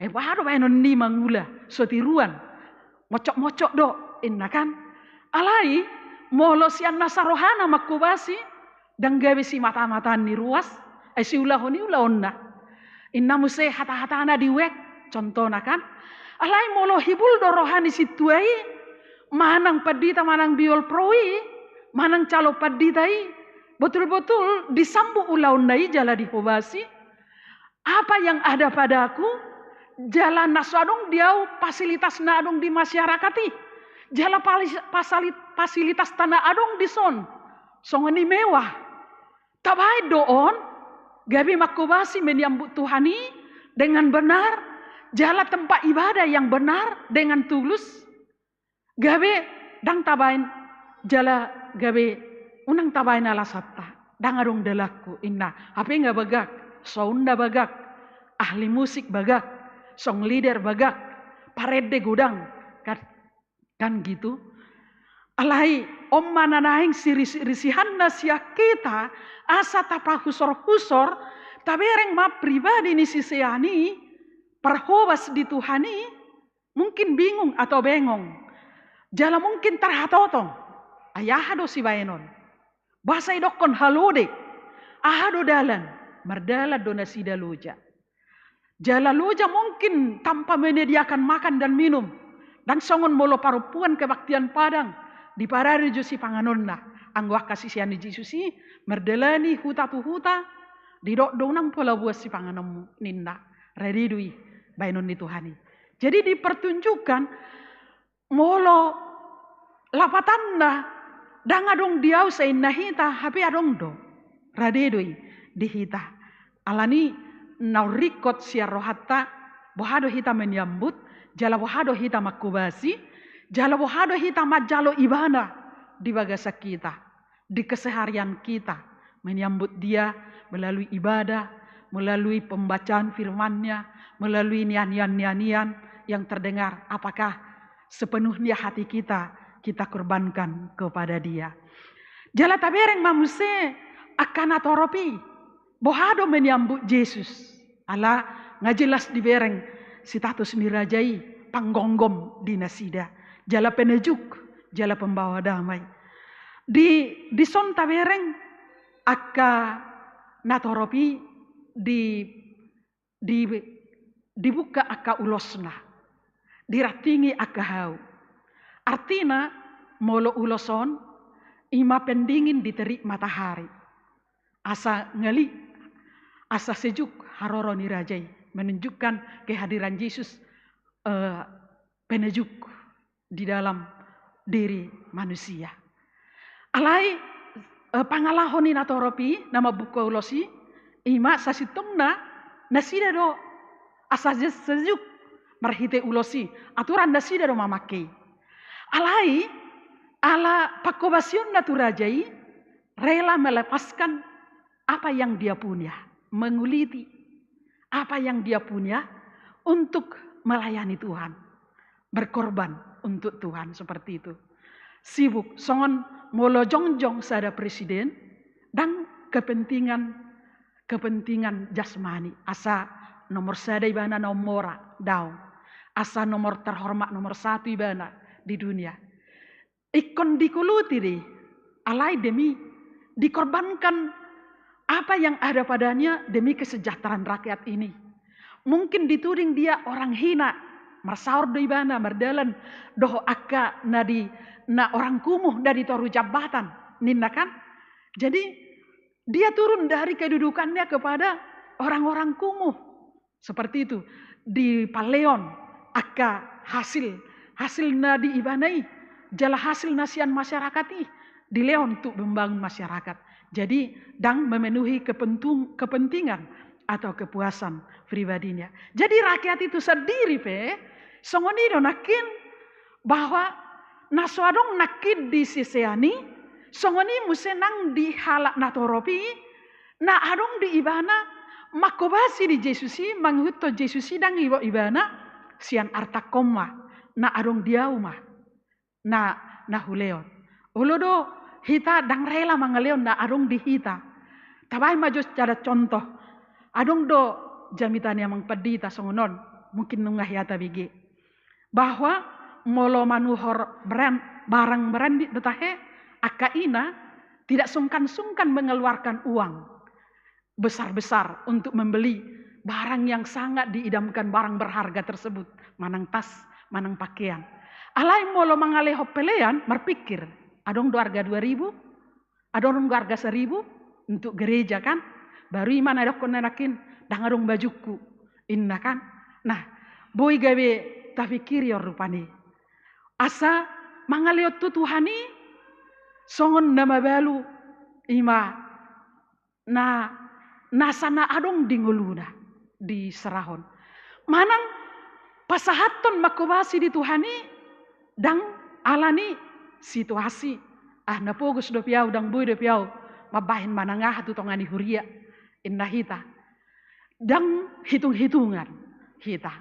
Wado baenon ni mangula sotiruan. Mocok-mocok do inna kan. Alai molo sian nasarohana makubasi dan gawe si mata-mataan ni ruas. Si ulahoni ulahonna. Inna muse hata-hatana diwek contohna kan. Alai molo hibul do rohani situai. Manang padita, manang biol proi, manang calo paditai, betul-betul disambu ulaunai jala dipobasi. Apa yang ada padaku, jalan nasadong diau fasilitas nadong di masyarakati, jala fasilitas tanah adong di son, songani mewah. Tabai doon, gabi makobasi menyambut Tuhani dengan benar, jala tempat ibadah yang benar dengan tulus. Gabe dang tabain jala gabe unang tabain ala satta dang adong delaku inna api nggak bagak sounda bagak ahli musik bagak song leader bagak parede gudang kan gitu alai om mananaing sirisihan nasia kita asa tapa husor tabereng ma pribadi ni siseani perhobas di Tuhani mungkin bingung atau bengong. Jala mungkin terhatotong. Ayahado si baenon. Bahasa idokon halode. Ahado dalan. Merdala donasida loja. Jala loja mungkin tanpa menyediakan makan dan minum. Dan songon molo parupuan kebaktian padang. Di parari josi panganonna. Anggwak kasisian di Jesusi. Merdalani huta tu huta. Didok donang pola buas si panganemu ninda. Redidui baenon di Tuhani. Jadi dipertunjukkan. Molo lapatanda dang adong diau sa innahita hapi adong do radedoi dihita alani naurikot sia rohatta bohado hita menyambut jala bohado hita makubasi jala bohado hita majalo ibana di bagasa kita di keseharian kita menyambut dia melalui ibadah melalui pembacaan firman-Nya melalui nian-nian yang terdengar apakah sepenuhnya hati kita korbankan kepada dia. Jala tabereng mamuse akan atoropi. Bohado menyambut Yesus. Ala ngajelas dibereng si tatus mirajai panggonggom di nasida. Jala penejuk, jala pembawa damai. Di son tabereng akka natoropi dibuka akka ulosna. Diratingi akka hau. Artinya molo uloson ima pendingin diterik matahari. Asa ngali, asa sejuk haroro nirajai. Menunjukkan kehadiran Yesus penejuk di dalam diri manusia. Alai pangalahoni natoropi nama buku ulosi ima sasitungna nasida do asa sejuk marhite ulosi aturan nasida do mamakei. Alai ala pakobasion naturajai rela melepaskan apa yang dia punya, menguliti apa yang dia punya untuk melayani Tuhan, berkorban untuk Tuhan seperti itu. Sibuk songon molo jongjong sada presiden dan kepentingan jasmani asa nomor sada ibana nomora daun asa nomor terhormat nomor satu ibana di dunia. Ikon dikuluti deh. Alai demi dikorbankan apa yang ada padanya demi kesejahteraan rakyat ini. Mungkin dituding dia orang hina. Marsaur do ibana mardalan doho akka na orang kumuh dari toru jabatan. Ninna kan? Jadi dia turun dari kedudukannya kepada orang-orang kumuh. Seperti itu. Di Paleon akka hasil nadi ibanai jala hasil nasian masyarakati di leon untuk membangun masyarakat. Jadi dang memenuhi kepentingan atau kepuasan pribadinya. Jadi rakyat itu sendiri songoni nakin bahwa naswadong nakid di siseani songoni musenang di halak natoropi na adong di ibana makobasi di Jesusi manghuto Jesusi dang ibana sian arta koma na adong diauma na huleon. Uludo hita dang rela mangaleon na adong di hita. Tabay maju cara contoh. Adong do jamitan yang mengpedita songonon. Mungkin nungah yata bigi. Bahwa molo manuhor barang berandit betahe akaina tidak sungkan-sungkan mengeluarkan uang besar-besar untuk membeli barang yang sangat diidamkan, barang berharga tersebut. Manang tas, manang pakaian. Alai molo mangaleho pelean, berpikir, adong do harga 2.000, adong do harga 1.000 untuk gereja kan. Baru iman adok konanakin, dangarong bajuku. Inna kan. Nah, boy gawe tafikir yor rupani. Asa mangaleo tu Tuhani, songon nama balu ima na nasana adong dinguluna di serahon. Manang pasahaton makobasi di Tuhani dang alani situasi napogus do piau dang boy do piau mabahin manangah tu tongani huria inna hita dang hitung-hitungan hita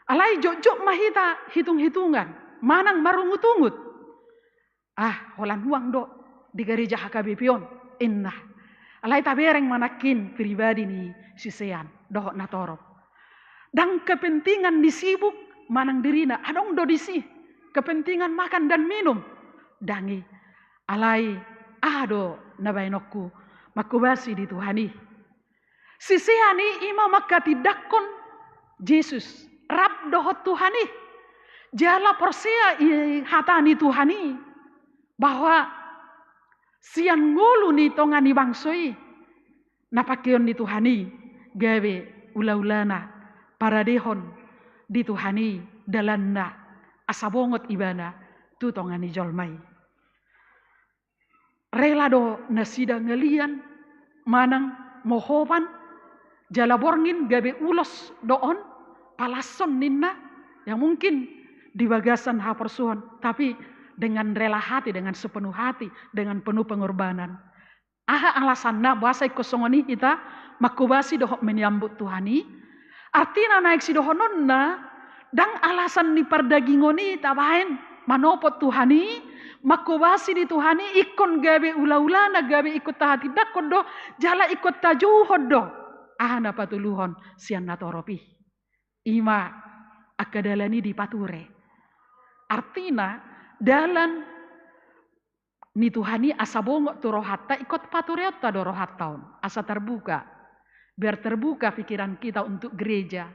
alai jok-jok mahita hitung-hitungan manang marungut-ungut holan huang do di gereja HKBP inna alai tabereng manakin pribadi ni sisean dohok natorop dang kepentingan disibuk manang dirina adong do disi kepentingan makan dan minum dangi alai ado nabainokku makubasi di Tuhani siseani ima makati dakon Yesus rab dohot Tuhani jala persea hatani Tuhani bahwa sian ngulu ni tongani bangsoi napakeon di Tuhani gawe ula-ulana para dehon di Tuhani dalanna asabongot ibana tu tongani jolmai rela do nasida ngelian manang mohoban jala borngin gabe ulos doon palason ninna yang mungkin di bagasan hapersuan tapi dengan rela hati, dengan sepenuh hati, dengan penuh pengorbanan. Alasan na bahasa kosongoni kita makubasi dohok menyambut Tuhani. Artinya naik si dohononna dang alasan ni pardagingoni tabahin manopot Tuhani makubasi di Tuhani ikon gabe ula-ula na gabe ikut tahati dakon do jala ikut tajuhod do na patuluhon sian natoropi ima akadalani di pature artina dalan ni Tuhani asa bongok tu rohatta ikut patureta do rohattaun asa terbuka biar terbuka pikiran kita untuk gereja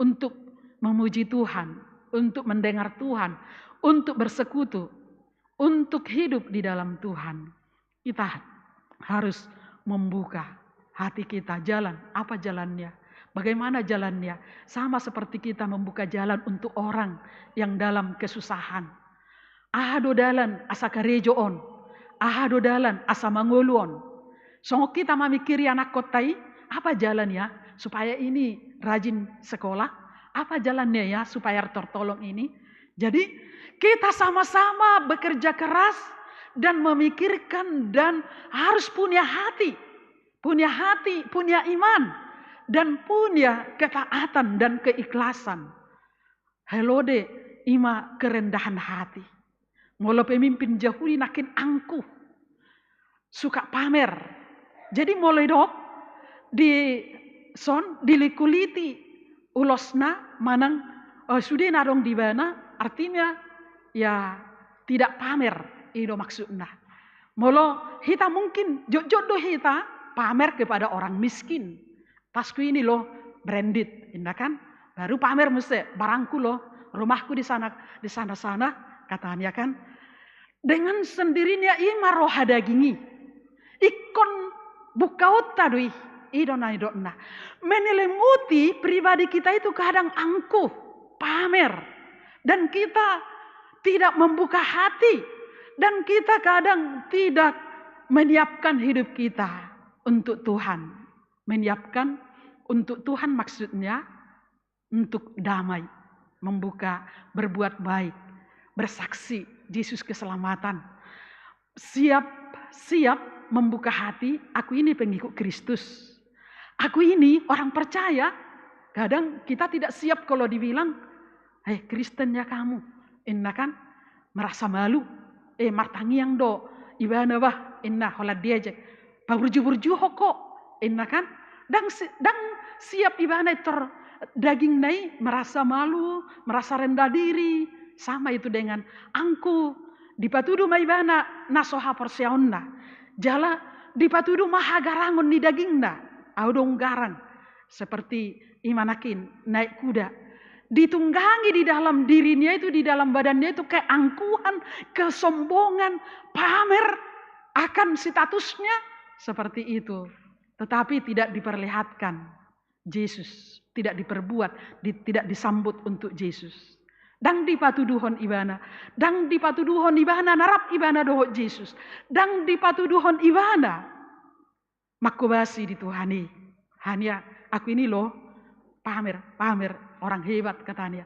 untuk memuji Tuhan untuk mendengar Tuhan untuk bersekutu untuk hidup di dalam Tuhan kita harus membuka hati kita jalan apa jalannya bagaimana jalannya sama seperti kita membuka jalan untuk orang yang dalam kesusahan ahado dalan asa karejoon ahado dalan asa manguluon songok kita memikiri anak kotai apa jalannya supaya ini rajin sekolah apa jalannya ya supaya tertolong ini jadi kita sama-sama bekerja keras dan memikirkan dan harus punya hati, punya iman dan punya ketaatan dan keikhlasan. Helode ima kerendahan hati. Mula pemimpin Yahudi nakin angkuh, suka pamer. Jadi mulai dok dilikuliti ulosna manang sudah narong di mana artinya ya tidak pamer itu maksudnya. Molo kita mungkin jodoh kita pamer kepada orang miskin. Tasku ini loh branded, indah kan? Baru pamer mesti barangku loh, rumahku di sana katanya kan. Dengan sendirinya ima roha dagingi. Ikon bukaut tadui idona. Menelemuti pribadi kita itu kadang angkuh, pamer. Dan kita tidak membuka hati. Dan kita kadang tidak menyiapkan hidup kita untuk Tuhan. Menyiapkan untuk Tuhan maksudnya untuk damai. Membuka, berbuat baik. Bersaksi Yesus keselamatan. Siap membuka hati. Aku ini pengikut Kristus. Aku ini orang percaya. Kadang kita tidak siap kalau dibilang, Kristen ya kamu. Inna kan merasa malu. martangiang do ibana bah inna holat diajak paburju-burju hoko inna kan dang siap ibana daging nai merasa malu, merasa rendah diri, sama itu dengan angku dipatudu maibana nasoha porsiaonna jala dipatudu maha garangon ni dagingna audong garang seperti imanakin naik kuda ditunggangi di dalam dirinya itu, di dalam badannya itu keangkuhan, kesombongan, pamer akan statusnya seperti itu. Tetapi tidak diperlihatkan Yesus, tidak diperbuat, tidak disambut untuk Yesus. Dang dipatuduhon ibana, dang dipatuduhon ibana narap ibana doho Yesus, dang dipatuduhon ibana makubasi di Tuhani. Hanya aku ini loh pamer orang hebat katanya.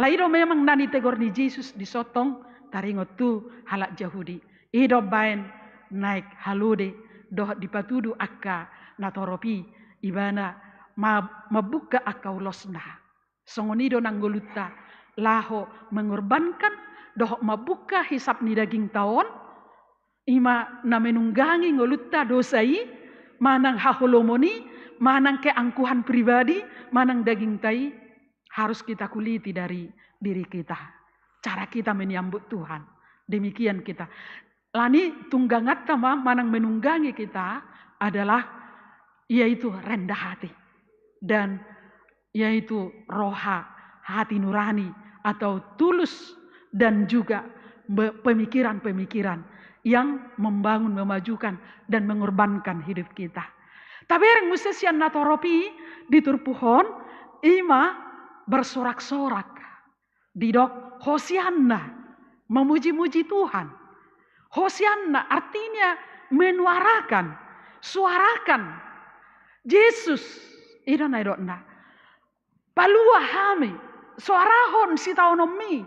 Laido memang nani tegor ni Yesus disotong taringot tu halak Yahudi. Ido bain naik halude doh dipatudu akka natoropi ibana mabuka akka ulosna. Songonido nanggoluta laho mengorbankan doh mabuka hisap ni daging taon ima na menunggangi ngolutta dosai manang haholomoni manang keangkuhan pribadi manang daging tai harus kita kuliti dari diri kita. Cara kita menyambut Tuhan. Demikian kita. Lani tunggangat tama manang menunggangi kita adalah yaitu rendah hati. Dan yaitu roha hati nurani atau tulus dan juga pemikiran-pemikiran yang membangun, memajukan dan mengorbankan hidup kita. Tapi yang musisian natoropi diturpuhon ima bersorak-sorak didok hosianna memuji-muji Tuhan. Hosianna artinya menuarakan, suarakan Yesus idona idona palua hami suarahon sitaonomi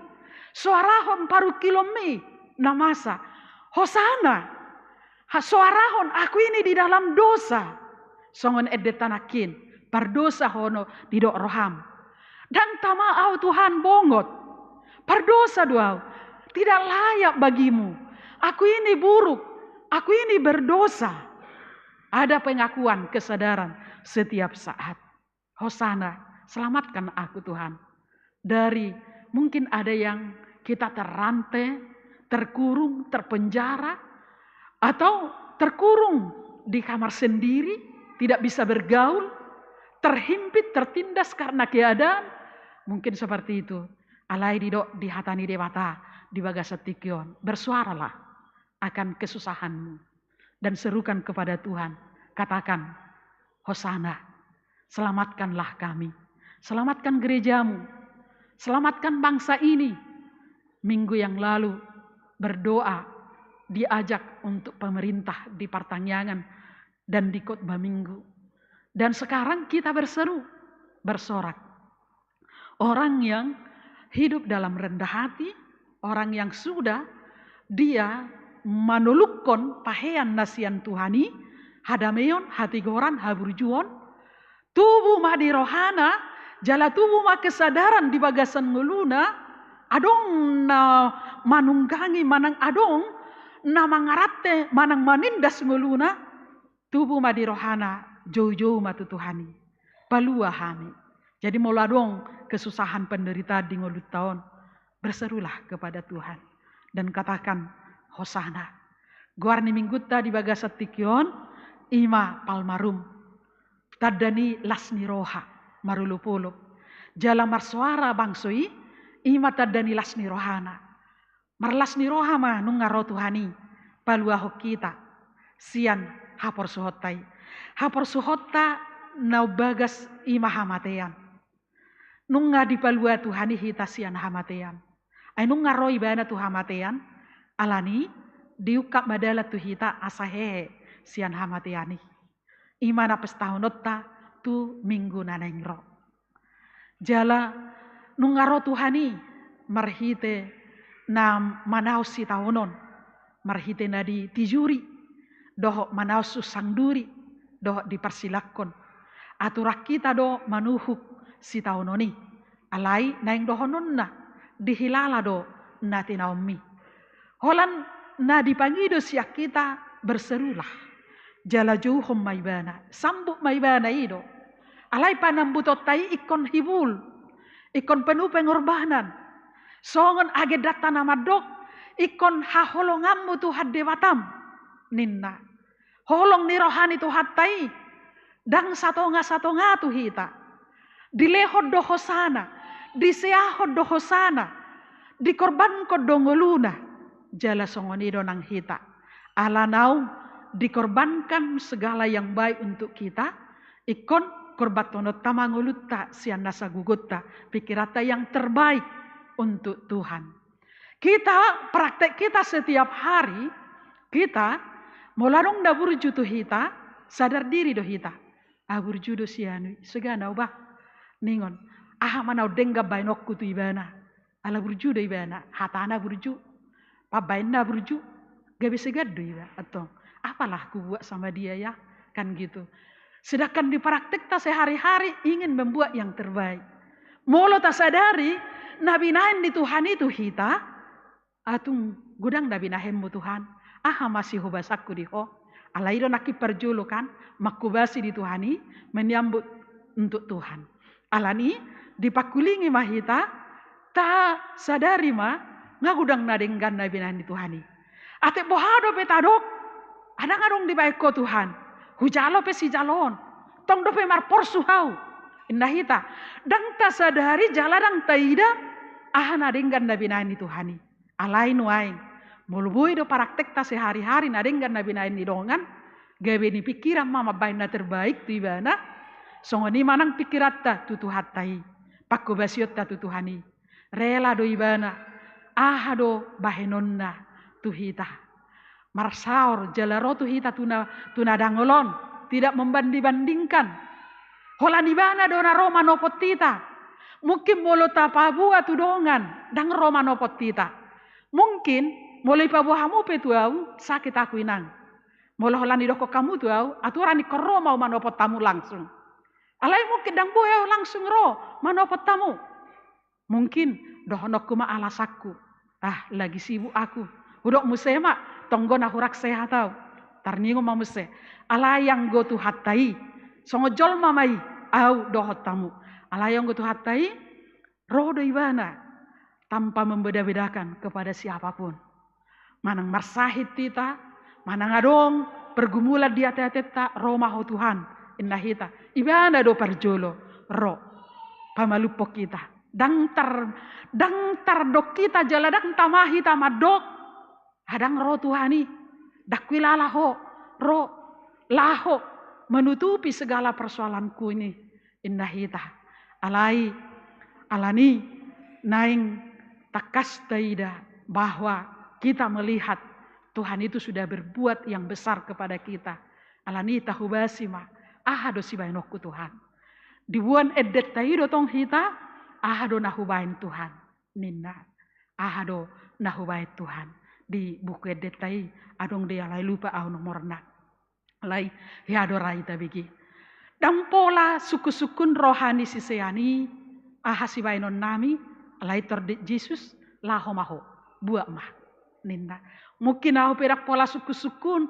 suarahon paru kilomi namasa hosana suarahon aku ini di dalam dosa songon edetanakin pardosa hono didok roham dan tamaau Tuhan bongot pardosa duau tidak layak bagimu aku ini buruk aku ini berdosa. Ada pengakuan kesadaran setiap saat. Hosana, selamatkan aku Tuhan. Dari mungkin ada yang kita terrantai, terkurung, terpenjara. Atau terkurung di kamar sendiri, tidak bisa bergaul. Terhimpit, tertindas karena keadaan. Mungkin seperti itu. Alai di hatani dewata, di bagasatikion. Bersuaralah akan kesusahanmu. Dan serukan kepada Tuhan. Katakan, Hosana, selamatkanlah kami. Selamatkan gerejamu. Selamatkan bangsa ini. Minggu yang lalu berdoa, diajak untuk pemerintah di Partanyangan dan di khotbah minggu. Dan sekarang kita berseru, bersorak. Orang yang hidup dalam rendah hati, orang yang sudah dia manulukon pahean nasian Tuhani, hadameon, hati goran, haburjuon, tubuh ma di rohana, jala tubuh ma kesadaran di bagasan nguluna, adong na manunggangi manang adong, na mangarate manang manindas nguluna, tubuh ma di rohana, jauh-jauh ma tu Tuhani, palua hami. Jadi moladong kesusahan penderitaan di ngulut tahun, berserulah kepada Tuhan dan katakan, Hosana. Guarni mingguta di bagasat tikion, ima palmarum. Tadani lasni roha, marulupulup. Jala marsuara bangsoi, ima tadani lasni rohana. Marlasni roha ma nungaro Tuhani, paluaho kita. Sian hapor suhotai. Hapor suhota nau bagas ima hamatean. Nunga di palua Tuhani hita sian hamatean. Ay nungaro ibana tu hamatean. Alani diukap badala tuhita asahe sian hamatiani. Imana pestahunota tu minggu nanengro. Jala nungaro Tuhani marhite na manaus si tahunon. Marhite na di tijuri. Doho manaus susangduri. Doho dipersilakon. Aturak kita do manuhuk si tahunoni. Alai naing doho nonna dihilala do natinaumi. Holan na dipangido siya kita berserulah. Jala juhum maibana, sambuk maibana ido. Alay panambutot tayo ikon hibul, ikon penuh pengorbanan. Songon age data nama dok, ikon haholongamu Tuhan dewatam. Ninna, holong ni rohani Tuhan tayo, dang satonga tu hita. Dilehod do hosana, diseahod do hosana, dikorban ko dongoluna. Jala songon ido nang hita. Ala naung dikorbankan segala yang baik untuk kita, ikon korbatono tamangulutta sian nasa gugutta, pikirata yang terbaik untuk Tuhan. Kita praktek kita setiap hari, kita molarong da burju tu hita, sadar diri do hita. Burju do sianu, segana ubah ningon. Manau dengga bainokku tu ibana. Ala burju do ibana, hatana burju, pabaina burju, gabe segado iba atong. Apalah aku buat sama dia ya, kan gitu. Sedangkan di praktik tak sehari-hari ingin membuat yang terbaik. Molo tak sadari, nabi nahen di Tuhan itu hita, atung gudang nabi nahenmu Tuhan, masih hubasakku diho, alaido naki perjulu kan, makubasi di Tuhani, menyambut untuk Tuhan. Alani dipakulingi mahita, tak sadari ngagudang nadenggan nabi nahen di Tuhani. Ate bohado petadok, ada ngadong di baik ko Tuhan. Hujalo pe si jalon. Tong dope mar porsuhau. Indahita. Dang ta sadari jaladang taida. Nadenggan nabi nain itu hani. Alain waing. Mulubui do praktek ta sehari-hari nadenggan nabi nain idongan. Gawe ni pikiran mama bain na terbaik tu ibana. Songoni manang pikirat ta tutu hatai. Pakko basiot ta tutu hani. Rela do ibana. Do bahenonna tuhita. Marsaur jalarotu hita tuna dangolon, tidak membanding-bandingkan. Holanibana dona Roma nopot tita. Mungkin molo tapabua tudongan dang Roma nopot tita. Mungkin mulai pabuhamu petuau sakit aku inang. Molo holani doko kamu tuau aturan di Roma manopot tamu langsung. Alai mungkin dang boya langsung ro manopot tamu. Mungkin dohonok kuma alasaku. Lagi sibuk aku. Udok musema tonggo na hurak sehat tau. Tarningo mamuse. Alayang go tu hatai. Songo jol mamai. Au dohot tamu. Alayang go tu hatai. Roh do ibana. Tanpa membeda-bedakan kepada siapapun. Manang marsahit tita. Manang adong. Pergumulan di hati-hati Roma ho Tuhan. Indah hita. Ibana do parjolo. Roh. Pamalupok kita. Dang tar dok kita jaladang tamahita madok. Hadang roh Tuhani, dakwilala ho, roh laho, menutupi segala persoalanku ini. Indah hita, alani, naing takas taida, bahwa kita melihat Tuhan itu sudah berbuat yang besar kepada kita. Alani tahubasi do sibainokku Tuhan. Dibuan edet taido tong hita, do nahubain Tuhan. Ninna, do nahubain Tuhan. Di buku detai adong dia lai lupa nomorna lai hiado rai tabigi dan pola suku-sukun rohani siseani sibainon nami lai torde Jesus laho maho buat ninna mungkin perak pola suku-sukun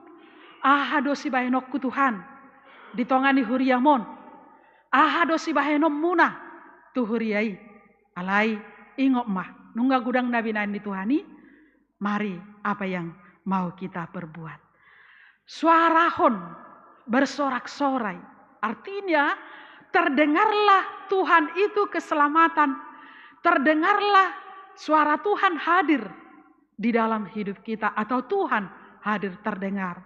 do sibainokku Tuhan ditongani huriamon do sibainom muna tu huriai alai ingok nungga gudang nabi nain di Tuhani. Mari apa yang mau kita perbuat. Suarahon bersorak-sorai. Artinya terdengarlah Tuhan itu keselamatan. Terdengarlah suara Tuhan hadir di dalam hidup kita. Atau Tuhan hadir terdengar.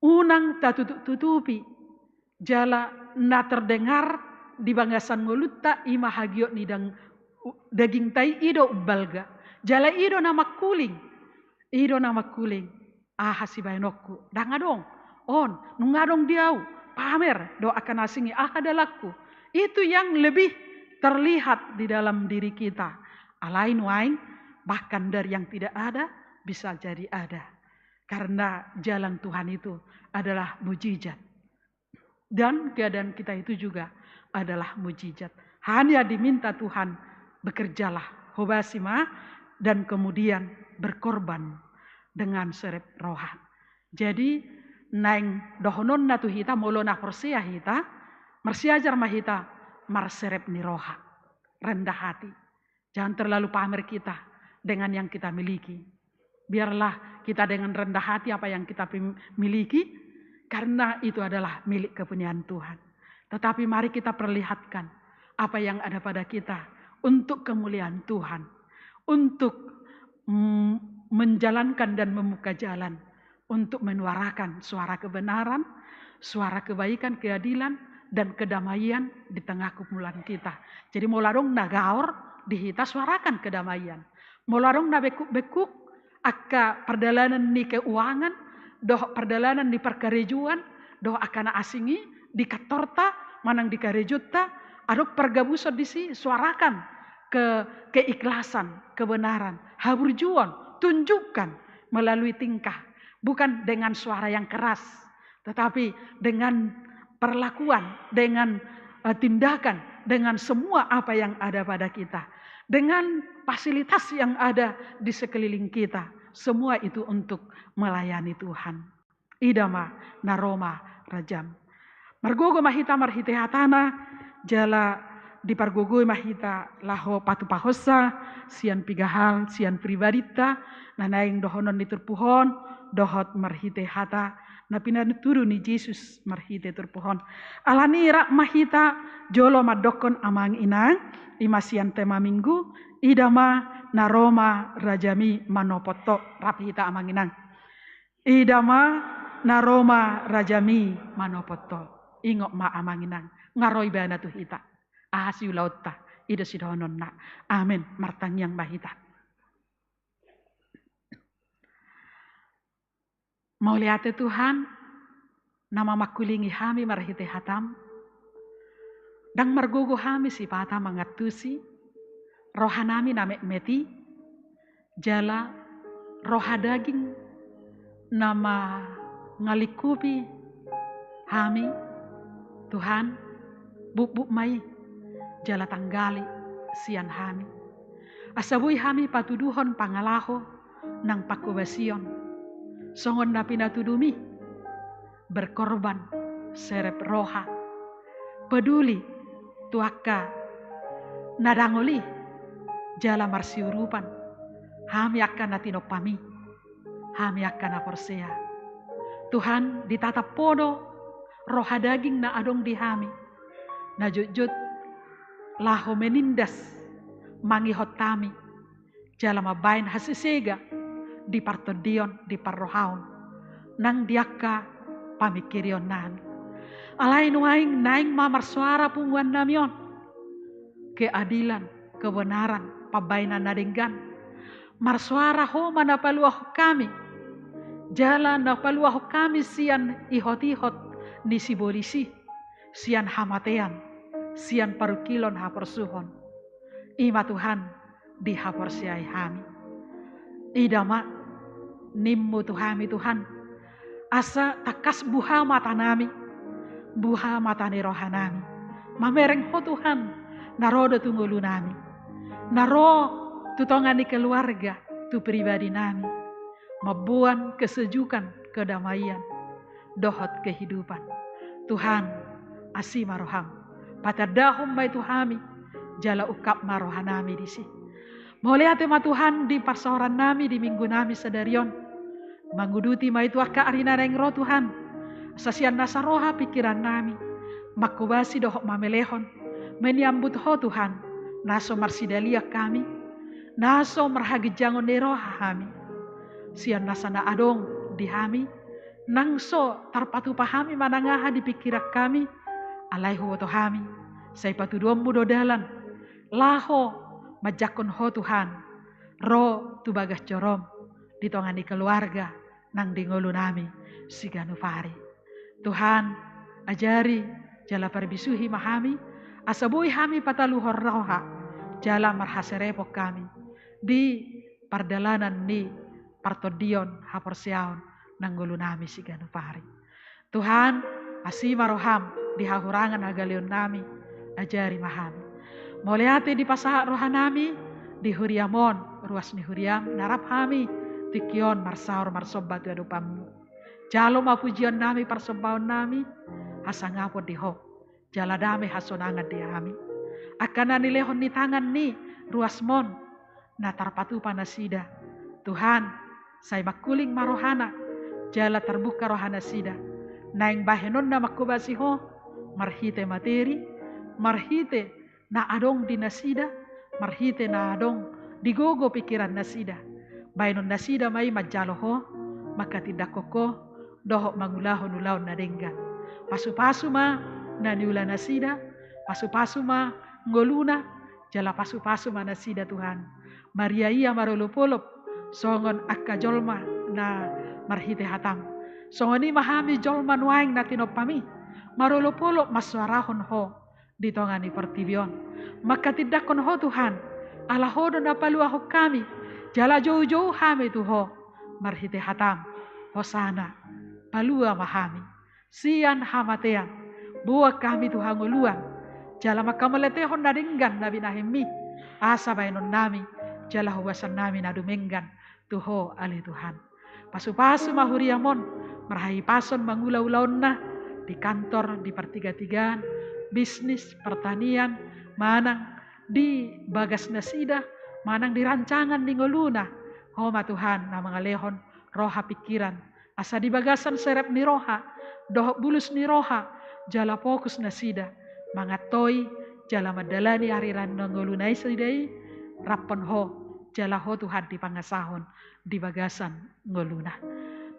Unang tutupi. Jala na terdengar di banggasan ngulutta ima hagiot nidang daging tai ido balga. Jala ido nama kuling. Hasibainokku. Dangadong. Nungadong diau. Pamer. Do akan asingi. Adalakku. Itu yang lebih terlihat di dalam diri kita. Alain wain. Bahkan dari yang tidak ada. Bisa jadi ada. Karena jalan Tuhan itu adalah mujizat. Dan keadaan kita itu juga adalah mujizat. Hanya diminta Tuhan bekerjalah. Hobasima. Dan kemudian berkorban. dengan serep roha. Jadi naing dohonon na tu hita molo na persia hita marsiajar mahita marserep ni roha. Rendah hati. Jangan terlalu pamer kita dengan yang kita miliki. Biarlah kita dengan rendah hati apa yang kita miliki, karena itu adalah milik kepunyaan Tuhan. Tetapi mari kita perlihatkan apa yang ada pada kita untuk kemuliaan Tuhan. Untuk menjalankan dan membuka jalan. Untuk menyuarakan suara kebenaran, suara kebaikan, keadilan, dan kedamaian di tengah kumpulan kita. Jadi molarong nagaor dihita suarakan kedamaian. Molarong na bekuk-bekuk akka perdalanan ni keuangan, doh perdalanan di perkarejuan, doh akana asingi di katorta, manang di karejuta, aduk pergabusot di si suarakan keikhlasan, kebenaran, haburjuan, tunjukkan melalui tingkah, bukan dengan suara yang keras, tetapi dengan perlakuan, dengan tindakan, dengan semua apa yang ada pada kita, dengan fasilitas yang ada di sekeliling kita, semua itu untuk melayani Tuhan. Idama naroma rajam. Margogo mahita marhite hatana jala di pargogoi mahita laho patu pahosa sian pigahal sian pribadita nanaing dohonon diturpuhon dohot marhite hata na pinanuturo ni Jesus marhite turpuhon alani rak mahita jolo madokon amang inang imasian tema minggu idama naroma rajami manopoto rapita amang inang idama naroma rajami manopoto ingok ma amang inang ngaroi bana tu hita ahasiu lauta ida sidonon na amin martang yang bahita. Mau lihat Tuhan nama makulingi hami marhite hatam dang margogo hami si pata mangatusi rohanami name meti jala roha daging nama ngalikupi hami Tuhan buk-buk mai jala tanggali sian hami. Asabui hami patuduhon pangalaho nang pakubasion. Songon na pinatudumi berkorban serep roha. Peduli tuaka nadangoli jala marsiurupan. Hami akan natinopami. Hami akan naporsea. Tuhan ditatap podo roha daging na adong di hami. Na jujut laho menindas mangihot tami jala mabain hasisega di partodion di parrohaon nang diaka pamikirion nami alain waing naing mamar suara punguan namion keadilan kebenaran pabainan nadenggan marsuara ho manapaluah kami jala napaluah kami sian ihot-ihot ni sibolisi sian hamatean sian parukilon haporsuhon. Ima Tuhan di haporsiai hami. Idama nimmu Tuhami Tuhan. Asa takas buha mata nami. Buha mata ni rohanami. Mamereng ho Tuhan. Narodo tunggulu nami. Naro tutongan di keluarga. Tu pribadi nami. Mabuan kesejukan kedamaian. Dohot kehidupan. Tuhan asima roham. Patadahum bai Tuhami jala ukap marohanami di si. Moliate ma Tuhan di pasoran nami di minggu nami sedarion. Manguduti ma itu akka arina reng roh Tuhan. Sasian nasaroha pikiran nami. Makubasi dohok mamelehon. Menyambut ho Tuhan. Naso marsidalia kami. Naso marhagijangon de roha hami. Sian nasana adong di hami. Nangso tarpatu pahami manangaha di pikiran kami. Alaihu Tuhami, say patuduam mudo dalan, laho majakon ho Tuhan, ro tu bagas corom, ditongani keluarga, nang dingolu nami, siganu fari. Tuhan, ajari, jala parbisuhi mahami, asabui hami pataluhor roha, jala marhaserepok kami, di pardalanan ni partodion haporsiaon, nang gulu nami siganu fari. Tuhan, asima roham, di hahurangan agalion nami, ajari mahami. Moleate di pasaha rohanami, di huriamon, ruas ni huriam, narap hami, tikion marsaur marsobat tu ado pammu. Jalo ma pujian nami persembahan nami hasangapo diho. Jala dame hasonangan dia kami. Akana ni lehon ni tangan ni ruasmon na tarpatu panasida. Tuhan, saya makuling marohana jala terbuka rohana sida. Naing bahenon na makubasiho marhite materi, marhite na adong dinasida, marhite na adong digogo pikiran nasida. Bahenon nasida mai majaloho maka tidak koko doho mangulahon ulaon na denggan. Pasu-pasu ma na niula nasida, pasu-pasu ma ngoluna jala pasu-pasu ma nasida Tuhan. Maria ia marolopolop songon akka jolma na marhite hatam. Songoni mahami jolma nuaing natinopami marolopolop maswarahon ho ditongani pertibion. Maka tidak kon ho Tuhan ala hodo na palua ho kami jala jauh-jauh hami tuho marhite hatam. Hosana palua mahami sian hamatean buah kami Tuhan nguluan jala makameletehon nadinggan nabi nahemi asa bainon nami jala huwasan nami nadumenggan tuho ali Tuhan. Pasu-pasu mahuriamon merahai pason mangula-ulaon na di kantor, di pertiga-tigaan, bisnis, pertanian, manang di bagas nasida, manang di rancangan di ngoluna. Homa Tuhan na mga lehon roha pikiran asa di bagasan serep ni roha dohok bulus ni roha jala fokus nasida mga toy jala madalani ariran ngolunay sidai rapon ho jala ho Tuhan di pangasahon di bagasan ngoluna.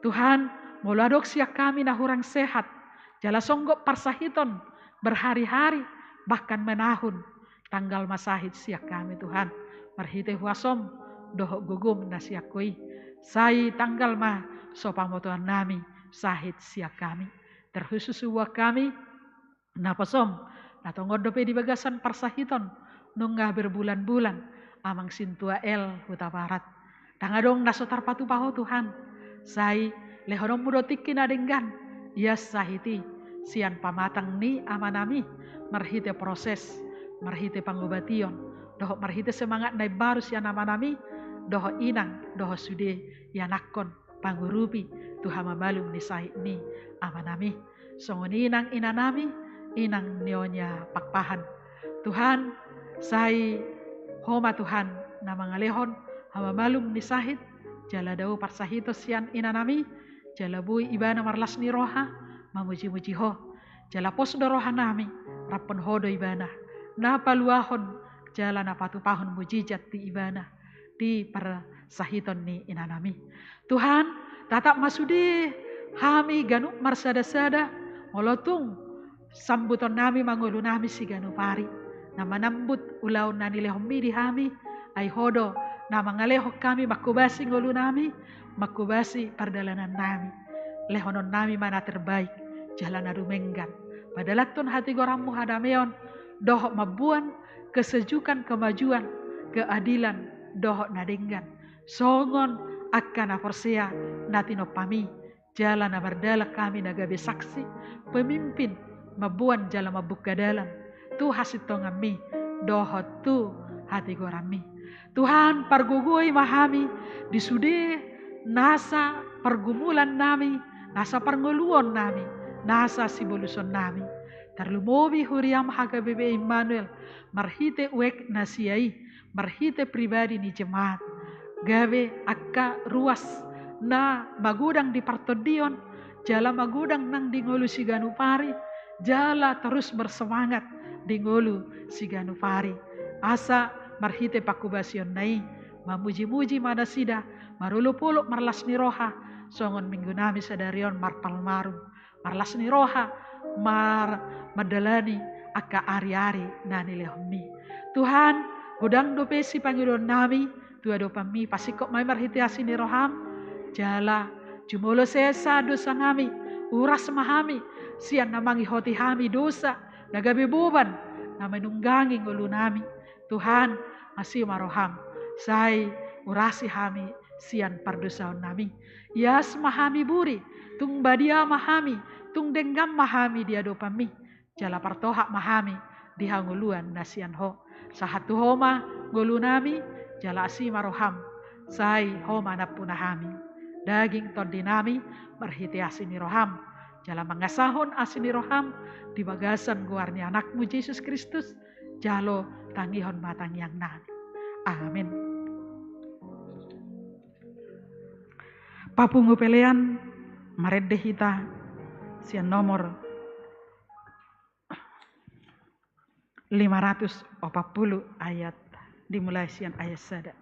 Tuhan muladok siak kami na hurang sehat jala songgok parsahiton berhari-hari bahkan menahun tanggal masahid siak kami Tuhan marhite huasom dohok gugum na siak koi sai tanggal ma sopamotuan nami sahid siak kami terkhusus uwa kami napasom natongodope di bagasan parsahiton nunggah berbulan-bulan amang sintua el huta barat tangadong nasotar patu paho Tuhan sai lehonom mudotikin adenggan yes sahiti sian pamatang ni amanami marhite proses marhite pangobation doho marhite semangat nai baru sian amanami doho inang doho sude yanakon pangurupi Tuhan mabalum ni sahi ni amanami songoni inang inanami inang nyonya pakpahan Tuhan sai homa Tuhan na mga lehon hamamalum ni sahid jala daw parsahito sian inanami jala bui ibana marlas ni roha mamuji-muji ho jala pos do roha nami rapon hodo ibana na paluahon jala na patupahon mujijat di ibana di parsahiton ni inanami Tuhan tatap masudi hami ganu marsada-sada molotung sambuton nami mangulu nami si ganu pari na manambut ulaon na nilehomi di hami ay hodo na mangaleho kami makubasi ngulu nami makubasi pardalanan nami lehonon nami mana terbaik jalan adumenggan padalatun hati goramu hadameon dohok mabuan kesejukan kemajuan keadilan dohok nadenggan songon akan aforsia natinopami jalan abardala kami nagabe saksi pemimpin mabuan jalan mabuka dalam tu hasitongami dohok tu hati gorami Tuhan pargugui mahami disude nasa pergumulan nami nasa parnguluon nami nasa siboluson nami tarlumobi huriam haga bebe Immanuel marhite uek nasiai marhite pribadi ni jemaat gawe akka ruas na magudang di partodion jala magudang nang dingolu si ganupari jala terus bersemangat dingolu si ganupari asa marhite pakubasion nai mamuji-muji manasida marulupuluk marlas ni roha songon minggu nami sadarion marpalmarum marlas ni roha mar madalani akka ari-ari nani lehomi Tuhan gudang dopesi pangidon nami tua dopami pasikok mai marhite asini roham jala jumolo sesa dosa ngami uras mahami sian namangi hoti hami dosa nagabe beban na menunggangi ngulu nami Tuhan masih maroham sai urasi hami sian pardosaon nami yas mahami buri tung badia mahami tung denggam mahami dia dopami jala partohak mahami dihanguluan nasian ho sahatu homa ngulu nami jala asi maroham sai ho manapun hami daging ton dinami marhiti asini roham jala mangasahon asini roham di bagasan guarni anakmu Yesus Kristus jalo tangihon matang yang nami. Amin. Papungu pelean maredde hita sian nomor 540 ayat dimulai sian ayat sada.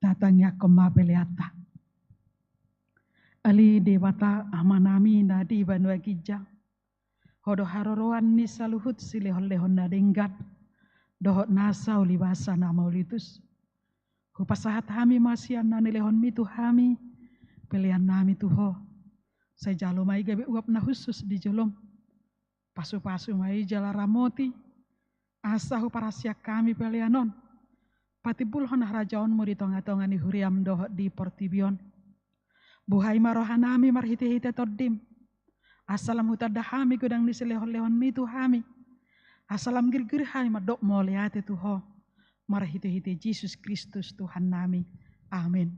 Datangnya koma peliata. Ali dewata amanami nadi banua gijang. Hodo haroroan ni saluhut silehon-lehon nadenggat. Dohot nasa ulibasa nama ulitus. Hupasahat hami masian nani lehon mitu hami. Pelian nami tuho. Saya jalo mai gabe uap na khusus di jolom. Pasu-pasu mai jala ramoti. Asa huparasya kami pelianon. Patibul hon harajaonmu di tonga-tonga ni huriam dohot di portibion. Buhay marohanami marhite-hite toddim. Asalam hutadahami gudang ni silehon-lehon mitu hami. Asalam gir-gir hami madok moleate tuho. Marhite-hite Yesus Kristus Tuhan nami. Amin.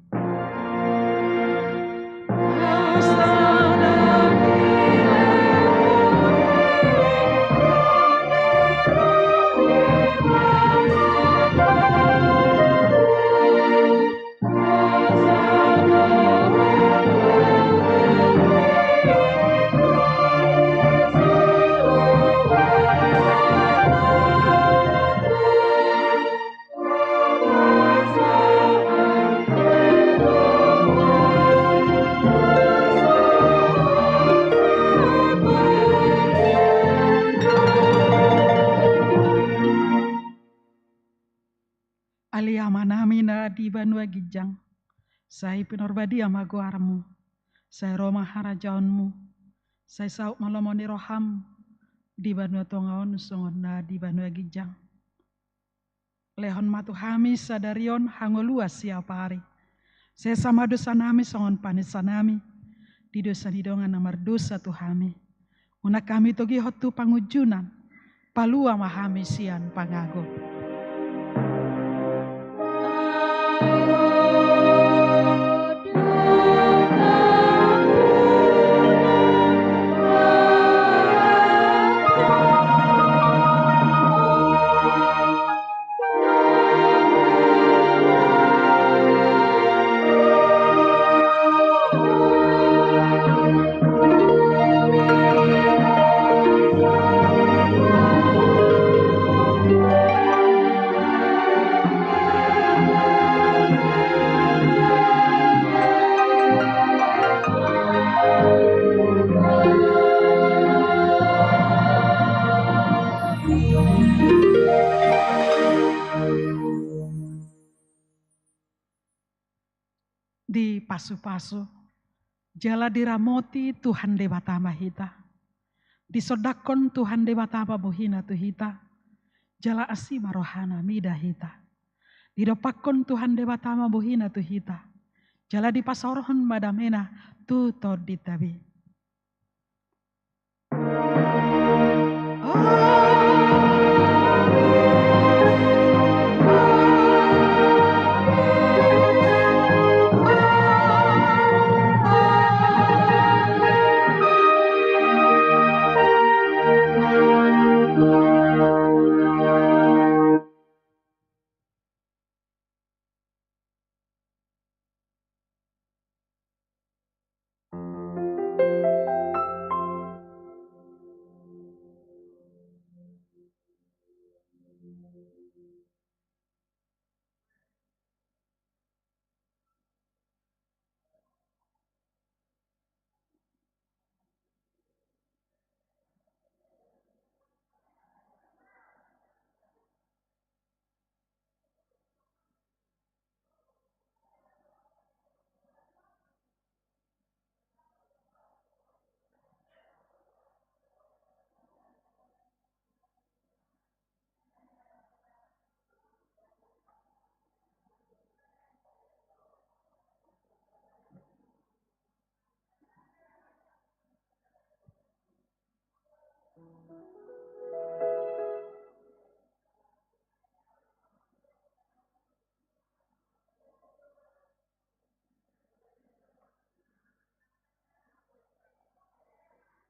Aliamanamina di banua gijang. Saya pinorbadi amago aramu. Saya roma harajaonmu. Saya sauk malomoni roham. Di banua tongaon songon na di banua gijang. Lehon matu hami sadarion hangoluas siapa hari. Saya sama dosa nami songon panisanami. Di dosa didongan namar dosa tuhami. Una kami togi hotu pangujunan. Palua mahami sian pangago. Di pasu-pasu, jala diramoti Tuhan Dewata Mahita. Di sodakon Tuhan Dewata Buhina Tuhita, jala asima rohana midahita. Di dopakon Tuhan Dewata Buhina Tuhita, jala di pasorohon madamena tu toditabi.